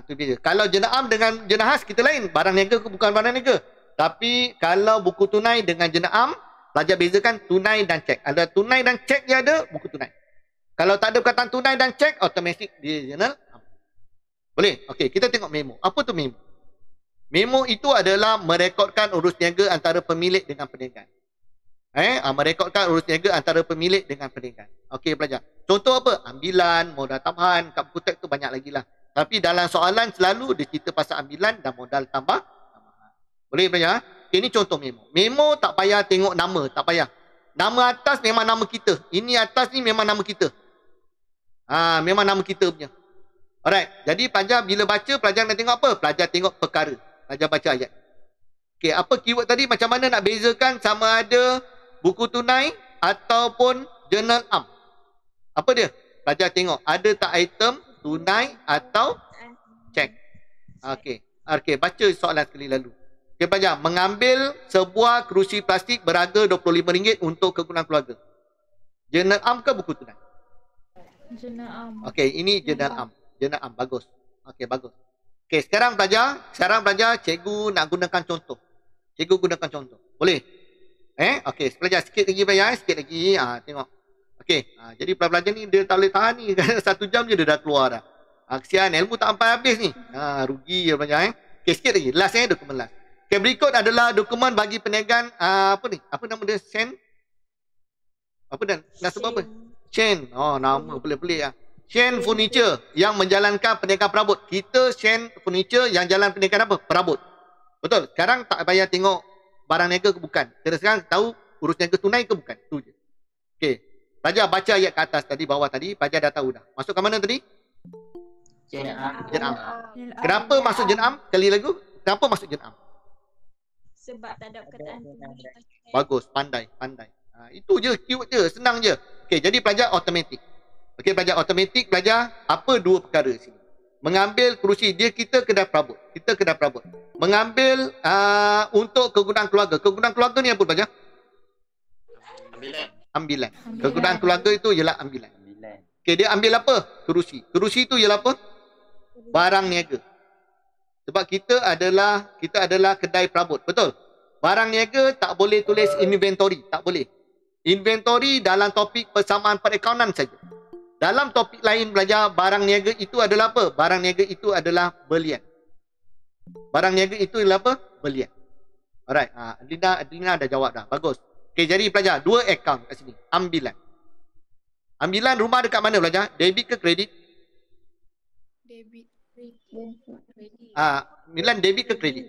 Tu beza. Kalau jurnal am dengan jurnal khas kita lain, barang niaga ke bukan barang niaga. Tapi kalau buku tunai dengan jurnal am, pelajar bezakan tunai dan cek. Ada tunai dan cek dia ada buku tunai. Kalau tak ada perkataan tunai dan cek, automatik dia jurnal am. Boleh? Okey, kita tengok memo. Apa tu memo? Memo itu adalah merekodkan urus niaga antara pemilik dengan perniagaan. Merekodkan urus niaga antara pemilik dengan perniagaan. Okey pelajar. Contoh apa? Ambilan, modal tambahan, kat buku teks tu banyak lagi lah. Tapi dalam soalan selalu dia cerita pasal ambilan dan modal tambahan. Boleh pelajar? Okay, ini contoh memo. Memo tak payah tengok nama, tak payah. Nama atas memang nama kita. Ini atas ni memang nama kita. Memang nama kita punya. Alright. Jadi pelajar bila baca, pelajar nak tengok apa? Pelajar tengok perkara. Pelajar baca ayat. Okay, apa keyword tadi? Macam mana nak bezakan sama ada buku tunai ataupun jurnal am? Apa dia? Pelajar tengok. Ada tak item tunai atau cek? Okey. Okey, baca soalan sekali lalu. Okey pelajar, mengambil sebuah kerusi plastik berharga RM25 untuk kegunaan keluarga. Jurnal am ke buku tunai? Jurnal am. Okey, ini jurnal am. Jurnal am, bagus. Okey, bagus. Okey, sekarang pelajar, cikgu nak gunakan contoh. Cikgu gunakan contoh. Boleh? Okey, pelajar sikit lagi pelajar, sikit lagi. Tengok. Okey, jadi pelajar ni dia tak boleh tahan ni. 1 jam je dia dah keluar dah. Kesian, ilmu tak sampai habis ni. Rugi ya pelajar. Okey, sikit lagi. Last dokumen last. Okey, berikut adalah dokumen bagi perniagaan apa ni? Apa nama dia? Shen? Apa dan nak sebut apa? Shen. Nama pelik-pelik ah. Shen Furniture yang menjalankan perniagaan perabot. Kita Shen Furniture yang jalan perniagaan apa? Perabot. Betul. Sekarang tak payah tengok barang niaga ke bukan. Kita sekarang tahu urus niaga tunai ke bukan. Tu je. Okey. Pelajar baca ayat ke atas tadi, bawah tadi. Pelajar dah tahu dah. Masuk ke mana tadi? Jurnal am. Kenapa masuk jurnal am? Kali lagu. Kenapa masuk jurnal am? Sebab tak ada perkataan komunitas. Bagus, pandai. Itu je, keyword je, senang je. Okey, jadi pelajar automatik. Okey, pelajar automatik, pelajar apa dua perkara sini. Mengambil kerusi, kita kedai perabot. Mengambil untuk kegunaan keluarga. Kegunaan keluarga ni apa pelajar? Ambilan. Kegunaan keluarga itu ialah ambilan. Okey, dia ambil apa? Kerusi. Kerusi itu ialah apa? Barang niaga. Sebab kita adalah kedai perabot, betul? Barang niaga tak boleh tulis inventory, tak boleh. Inventory dalam topik persamaan perakaunan saja. Dalam topik lain belajar barang niaga itu adalah apa? Barang niaga itu adalah belian. Barang niaga itu adalah apa? Belian. Alright, Adlina dah jawab dah. Bagus. Okey, jadi pelajar, dua akaun kat sini. Ambilan. Ambilan rumah dekat mana pelajar? Debit ke kredit? Debit. Milan debit ke kredit?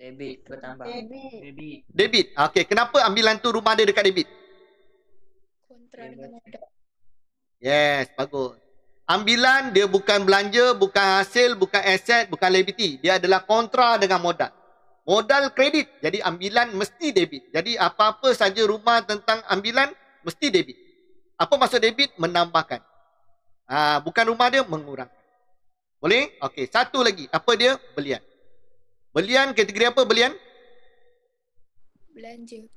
Debit bertambah. Debit. Okey, kenapa ambilan tu rumah dia dekat debit? Kontra dengan modal. Yes, bagus. Ambilan dia bukan belanja, bukan hasil, bukan aset, bukan liability. Dia adalah kontra dengan modal. Modal kredit. Jadi ambilan mesti debit. Jadi apa-apa saja rumah tentang ambilan mesti debit. Apa maksud debit? Menambahkan. Bukan rumah dia, mengurangkan. Boleh? Okey, satu lagi. Apa dia? Belian. Belian kategori apa belian?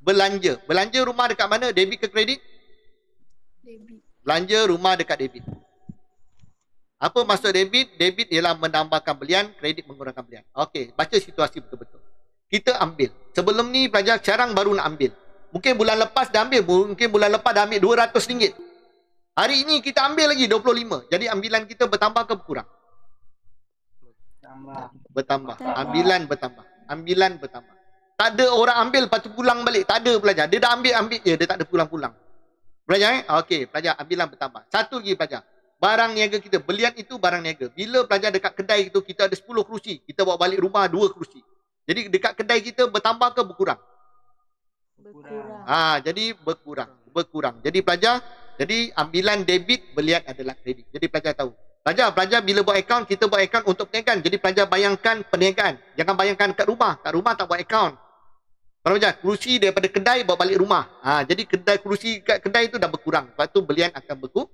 Belanja. Belanja rumah dekat mana? Debit ke kredit? Debit. Belanja rumah dekat debit. Apa maksud debit? Debit ialah menambahkan belian, kredit mengurangkan belian. Okey, baca situasi betul-betul. Kita ambil. Sebelum ni pelajar sekarang baru nak ambil. Mungkin bulan lepas dah ambil, mungkin bulan lepas dah ambil RM200. Hari ini kita ambil lagi 25. Jadi ambilan kita bertambah ke berkurang? Bertambah. Ambilan bertambah. Tak ada orang ambil lepas tu pulang balik. Tak ada pelajar. Dia dah ambil je. Dia tak ada pulang-pulang. Pelajar Okey, pelajar ambilan bertambah. Satu lagi pelajar. Barang niaga kita. Belian itu barang niaga. Bila pelajar dekat kedai itu kita ada 10 kerusi. Kita bawa balik rumah 2 kerusi. Jadi dekat kedai kita bertambah ke berkurang? Jadi berkurang. Jadi pelajar, jadi ambilan debit, belian adalah kredit. Jadi pelajar tahu. Pelajar bila buat akaun, kita buat akaun untuk perniagaan. Jadi pelajar bayangkan perniagaan. Jangan bayangkan kat rumah. Kat rumah tak buat akaun. Kalau pelajar, kerusi daripada kedai bawa balik rumah. Jadi kerusi kat kedai itu dah berkurang. Lepas tu belian akan berkurang.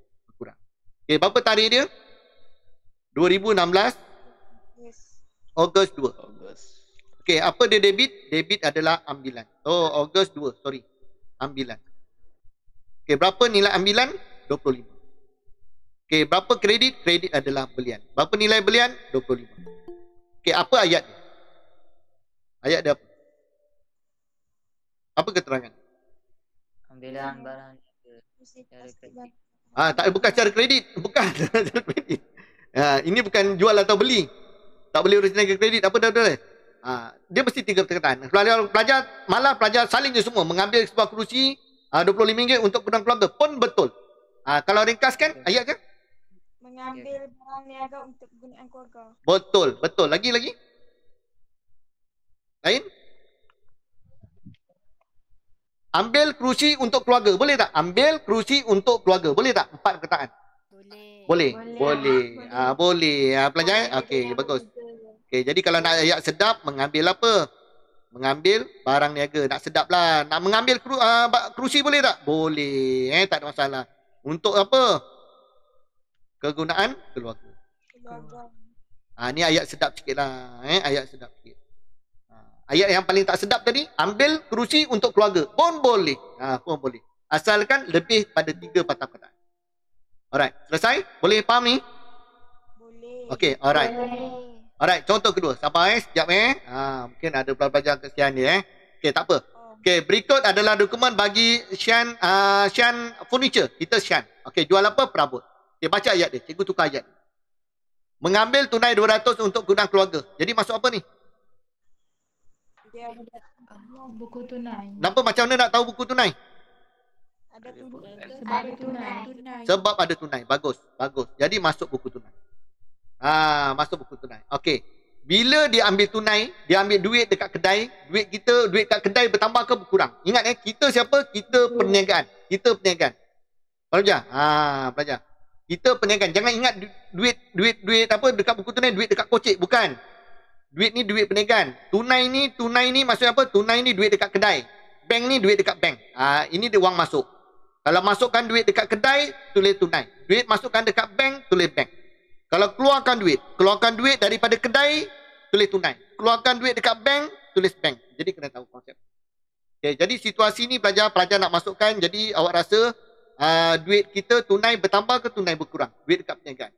Okey, berapa tarikh dia? 2016. Ogos 2. Okey, apa dia debit? Debit adalah ambilan. Ogos 2, sorry. Ambilan. Okey, berapa nilai ambilan? 25. Okey, berapa kredit? Kredit adalah belian. Berapa nilai belian? 25. Okey, apa ayat dia? Ayat dia apa? Apa keterangan? Ambilan barang secara kredit. Bukan secara kredit. Bukan secara kredit. Ini bukan jual atau beli. Tak boleh urus tenaga kredit. Apa dah boleh? Dia mesti 3 perkataan. Pelajar malah pelajar saling je semua. Mengambil sebuah kerusi RM25 untuk gudang keluarga pun betul. Kalau ringkaskan ayat je. Mengambil barang niaga untuk kegunaan keluarga. Betul. Lagi. Lain? Ambil kerusi untuk keluarga. Boleh tak? Ambil kerusi untuk keluarga. Boleh tak? 4 perkataan. Boleh. Pelajar? Okey, bagus. Okey, jadi kalau nak ayat sedap, mengambil apa? Mengambil barang niaga. Nak sedap lah. Nak mengambil kerusi boleh tak? Boleh. Tak ada masalah. Untuk apa? Kegunaan keluarga. Ni ayat sedap sikit lah. Ayat sedap sikit. Ayat yang paling tak sedap tadi, ambil kerusi untuk keluarga. Pun boleh. Pun boleh. Asalkan lebih pada 3 patah perkataan. Alright. Selesai? Boleh faham ni? Boleh. Okey, alright. Alright, contoh kedua. Sabar sekejap mungkin ada pelajar kesian dia Okey, tak apa. Okey, berikut adalah dokumen bagi Shan Furniture. Kita Shan. Okey, jual apa? Perabot. Okey, baca ayat dia. Cikgu tukar ayat. Mengambil tunai 200 untuk gudang keluarga. Jadi masuk apa ni? Buku tunai. Kenapa macam mana nak tahu buku tunai? Ada tunai. Sebab ada tunai. Bagus. Jadi masuk buku tunai. Masuk buku tunai. Okey. Bila dia ambil tunai, dia ambil duit dekat kedai, duit kat kedai bertambah ke berkurang? Ingat kita siapa? Kita perniagaan. Pelajar. Pelajar. Kita perniagaan. Jangan ingat duit apa dekat buku tunai, duit dekat kocek, bukan. Duit ni duit perniagaan. Tunai ni maksudnya apa? Tunai ni duit dekat kedai. Bank ni duit dekat bank. Ini dia wang masuk. Kalau masukkan duit dekat kedai, tulis tunai. Duit masukkan dekat bank, tulis bank. Kalau keluarkan duit daripada kedai, tulis tunai. Keluarkan duit dekat bank, tulis bank. Jadi kena tahu konsep. Okay, jadi situasi ni pelajar nak masukkan. Jadi awak rasa duit kita tunai bertambah ke tunai berkurang? Duit dekat perniagaan.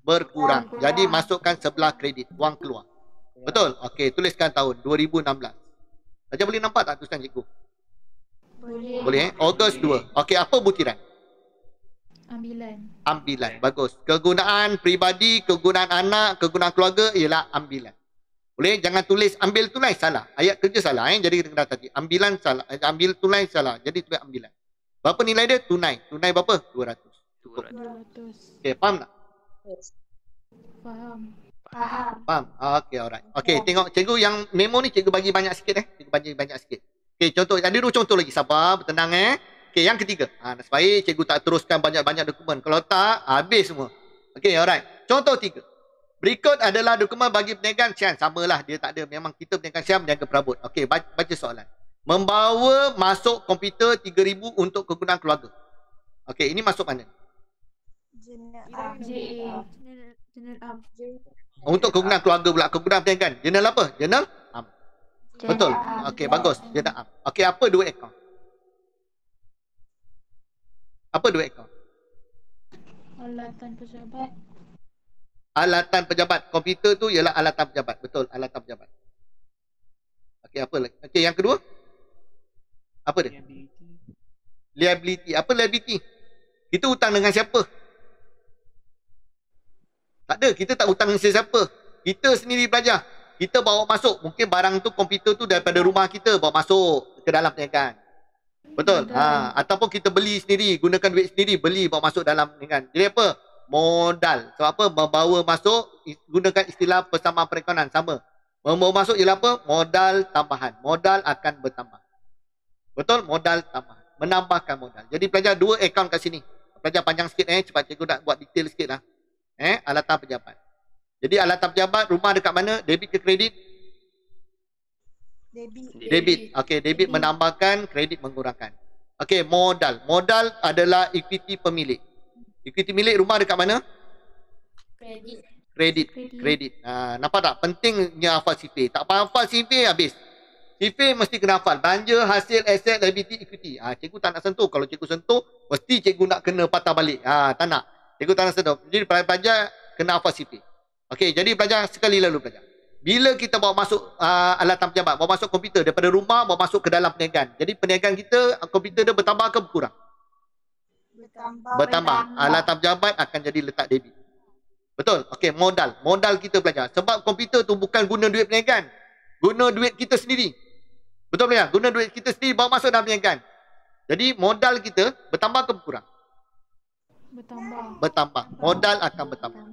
Berkurang. Jadi masukkan sebelah kredit. Wang keluar. Betul? Okey, tuliskan tahun 2016. Pelajar boleh nampak tak tulisan cikgu? Boleh. Ogos 2. Okey, apa butiran? Ambilan. Bagus. Kegunaan peribadi, kegunaan anak, kegunaan keluarga ialah ambilan. Boleh? Jangan tulis ambil tunai, salah. Ayat kerja salah. Jadi kita kena tadi. Ambilan salah. Ambil tunai salah. Jadi tulis ambilan. Berapa nilai dia? Tunai. Tunai berapa? 200. Cukup. 200. Okey, faham tak? Faham. Okey, alright. Okey, tengok cikgu yang memo ni cikgu bagi banyak sikit Cikgu bagi banyak sikit. Okey, contoh. Ada 2 contoh lagi. Sabar, bertenang Okey, yang ketiga. Nasib baik cikgu tak teruskan banyak-banyak dokumen. Kalau tak, habis semua. Okey, alright. Contoh 3. Berikut adalah dokumen bagi perniagaan Sian. Samalah, dia tak ada. Memang kita perniagaan Sian berniaga perabot. Okey, baca soalan. Membawa masuk komputer 3,000 untuk kegunaan keluarga. Okey, ini masuk mana? Untuk kegunaan keluarga pula. Kegunaan perniagaan. Jurnal apa? Jurnal am. Betul. Okey, bagus. Jurnal am. Okey, apa 2 akaun? Apa 2 akaun? Alatan pejabat. Komputer tu ialah alatan pejabat. Betul, alatan pejabat. Okey, apa lagi? Okey, yang kedua? Apa dia? Liability. Apa liability? Kita hutang dengan siapa? Tak ada. Kita tak hutang dengan siapa. Kita sendiri belajar. Kita bawa masuk. Mungkin barang tu, komputer tu daripada rumah kita bawa masuk ke dalam perniagaan. Betul? Ataupun kita beli sendiri. Gunakan duit sendiri. Beli bawa masuk dalam perniagaan. Jadi apa? Modal. Sebab apa? Membawa masuk. Gunakan istilah persamaan perekonomian. Sama. Membawa masuk ialah apa? Modal tambahan. Modal akan bertambah. Betul? Modal tambahan. Menambahkan modal. Jadi pelajar 2 akaun kat sini. Pelajar panjang sikit cepat cikgu nak buat detail sikit lah. Alatan pejabat. Jadi alatan pejabat rumah dekat mana? Debit ke kredit? Debit. Okey, debit menambahkan, kredit mengurangkan. Okey, modal. Modal adalah equity pemilik. Equity milik rumah dekat mana? Kredit. Nampak tak? Pentingnya hafal sifir. Tak hafal sifir habis. Sifir mesti kena hafal. Belanja, hasil, aset, liability, equity. Cikgu tak nak sentuh. Kalau cikgu sentuh, mesti cikgu nak kena patah balik. Tak nak. Cikgu tak nak sentuh. Jadi pelajar kena hafal sifir. Okey, jadi pelajar sekali lalu pelajar. Bila kita bawa masuk alatan pejabat, bawa masuk komputer daripada rumah, bawa masuk ke dalam perniagaan. Jadi perniagaan kita, komputer dia bertambah ke berkurang? Bertambah. Alatan pejabat akan jadi letak debit. Betul? Okey, modal. Modal kita belajar. Sebab komputer tu bukan guna duit perniagaan. Guna duit kita sendiri. Betul tak? Guna duit kita sendiri bawa masuk dalam perniagaan. Jadi modal kita bertambah ke berkurang? Bertambah. Modal akan bertambah.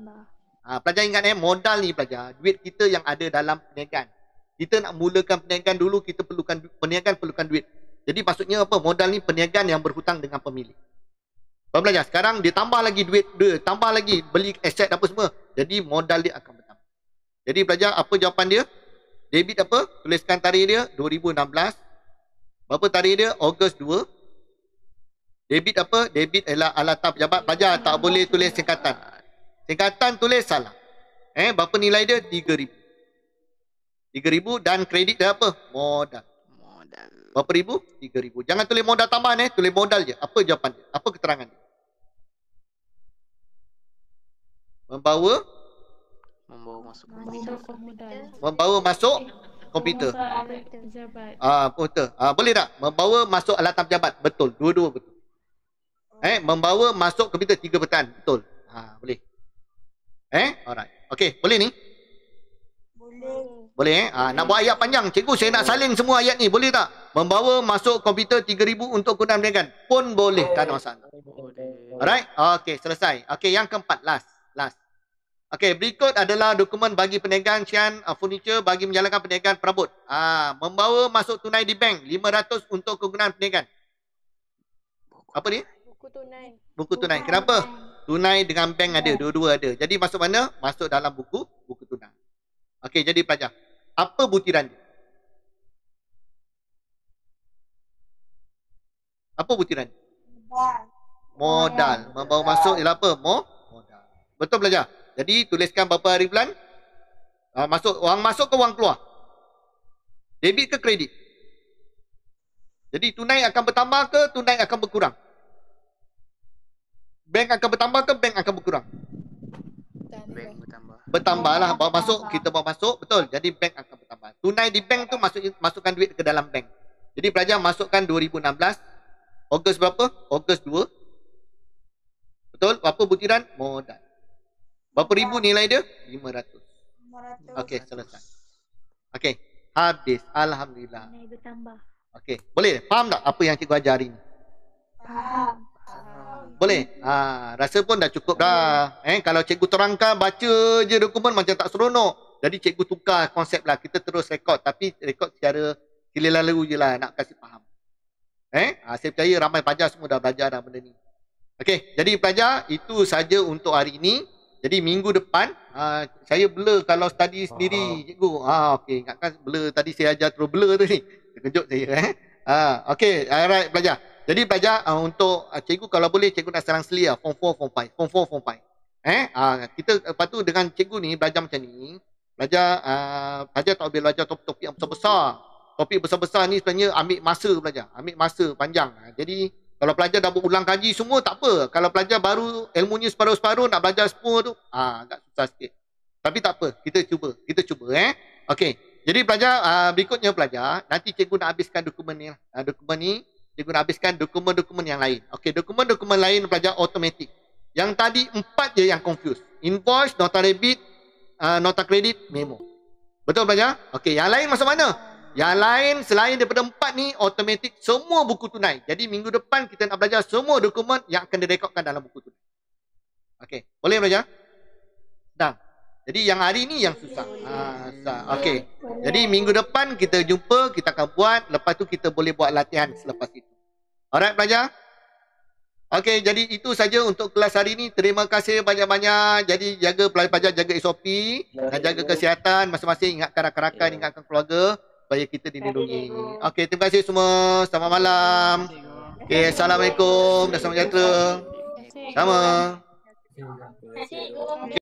Pelajar ingat modal ni pelajar. Duit kita yang ada dalam perniagaan. Kita nak mulakan perniagaan dulu, kita perlukan perniagaan perlukan duit. Jadi maksudnya apa? Modal ni perniagaan yang berhutang dengan pemilik. Pelajar sekarang dia tambah lagi duit dia, tambah lagi beli aset apa semua. Jadi modal dia akan bertambah. Jadi pelajar apa jawapan dia? Debit apa? Tuliskan tarikh dia 2016. Berapa tarikh dia? Ogos 2. Debit apa? Debit ialah alatan pejabat. Pelajar tak boleh tulis singkatan. Singkatan tulis salah. Berapa nilai dia? 3,000. 3,000 dan kredit dia apa? Modal. Berapa ribu? 3,000. Jangan tulis modal tambahan tulis modal je. Apa jawapan dia? Apa keterangan dia? Membawa masuk komputer. Komputer. Boleh tak? Membawa masuk alatan pejabat. Betul. Dua-dua betul. Membawa masuk komputer 3 perkataan. Betul. Boleh. Alright. Okey, boleh ni? Boleh. Nak buat ayat panjang. Cikgu, saya nak salin semua ayat ni. Boleh tak? Membawa masuk komputer 3,000 untuk gunaan perniagaan. Pun boleh. Tak ada masalah. Alright. Okey, selesai. Okey, yang keempat. Last. Okey, berikut adalah dokumen bagi perniagaan Sian furniture bagi menjalankan perniagaan perabot. Membawa masuk tunai di bank 500 untuk kegunaan perniagaan. Apa ni? Buku tunai. Kenapa? Tunai dengan bank ada. Dua-dua ada. Jadi masuk mana? Masuk dalam buku tunai. Okey, jadi pelajar. Apa butiran dia? Apa butiran dia? Modal. Membawa masuk ialah apa? Modal. Betul pelajar? Jadi tuliskan berapa hari bulan? Wang masuk ke wang keluar? Debit ke kredit? Jadi tunai akan bertambah ke tunai akan berkurang? Bank akan bertambah ke bank akan berkurang? Bank bertambah. Bertambahlah. Bawa masuk, kita bawa masuk. Betul. Jadi bank akan bertambah. Tunai di bank tu masukkan duit ke dalam bank. Jadi pelajar masukkan 2016. Ogos berapa? Ogos 2. Betul? Berapa butiran? Modal. Berapa ribu nilai dia? 500. Okey, selesai. Okey, habis. Alhamdulillah. Nilai bertambah. Okey, boleh? Faham tak apa yang cikgu ajar hari ni? Faham. Boleh? Rasa pun dah cukup dah. Kalau cikgu terangkan, baca je dokumen macam tak seronok. Jadi cikgu tukar konsep lah. Kita terus rekod. Tapi rekod secara hilir lalu je lah. Nak kasih faham. Saya percaya ramai pelajar semua dah belajar dah benda ni. Okey, jadi pelajar, itu saja untuk hari ini. Jadi minggu depan, saya blur kalau study sendiri, cikgu. Okey, ingatkan blur tadi saya ajar terus blur tu ni. Terkejut saya. Okey, alright pelajar. Jadi pelajar, untuk cikgu kalau boleh, cikgu nak sarang seli lah. Form 4, Form 5. Form 4, Form 5. Kita lepas tu dengan cikgu ni, belajar macam ni. Pelajar tak boleh belajar topik-topik yang besar-besar. Topik besar-besar ni sebenarnya ambil masa pelajar. Ambil masa panjang. Jadi, kalau pelajar dah berulang kaji semua, tak apa. Kalau pelajar baru ilmunya separuh-separuh, nak belajar semua tu, agak susah sikit. Tapi tak apa, kita cuba. Okey, jadi pelajar, berikutnya pelajar, nanti cikgu nak habiskan dokumen ni. Dokumen ni, cikgu nak habiskan dokumen-dokumen yang lain. Okey, dokumen-dokumen lain pelajar automatik. Yang tadi 4 je yang confuse. Invoice, nota debit, nota kredit, memo. Betul pelajar? Okey, yang lain masuk mana? Yang lain selain daripada 4 ni automatik semua buku tunai. Jadi minggu depan kita nak belajar semua dokumen yang akan direkodkan dalam buku tunai. Okey, boleh belajar? Sedang. Jadi yang hari ni yang susah. Okey. Jadi minggu depan kita jumpa, kita akan buat, lepas tu kita boleh buat latihan selepas itu. Alright pelajar? Okey, jadi itu saja untuk kelas hari ini. Terima kasih banyak-banyak. Jadi jaga pelajar, jaga SOP dan jaga kesihatan masing-masing, ingatkan rakan-rakan, ingatkan keluarga supaya kita dilindungi. Okey, terima kasih semua. Selamat malam. Okey, Assalamualaikum dan selamat sejahtera. Sama. Terima kasih.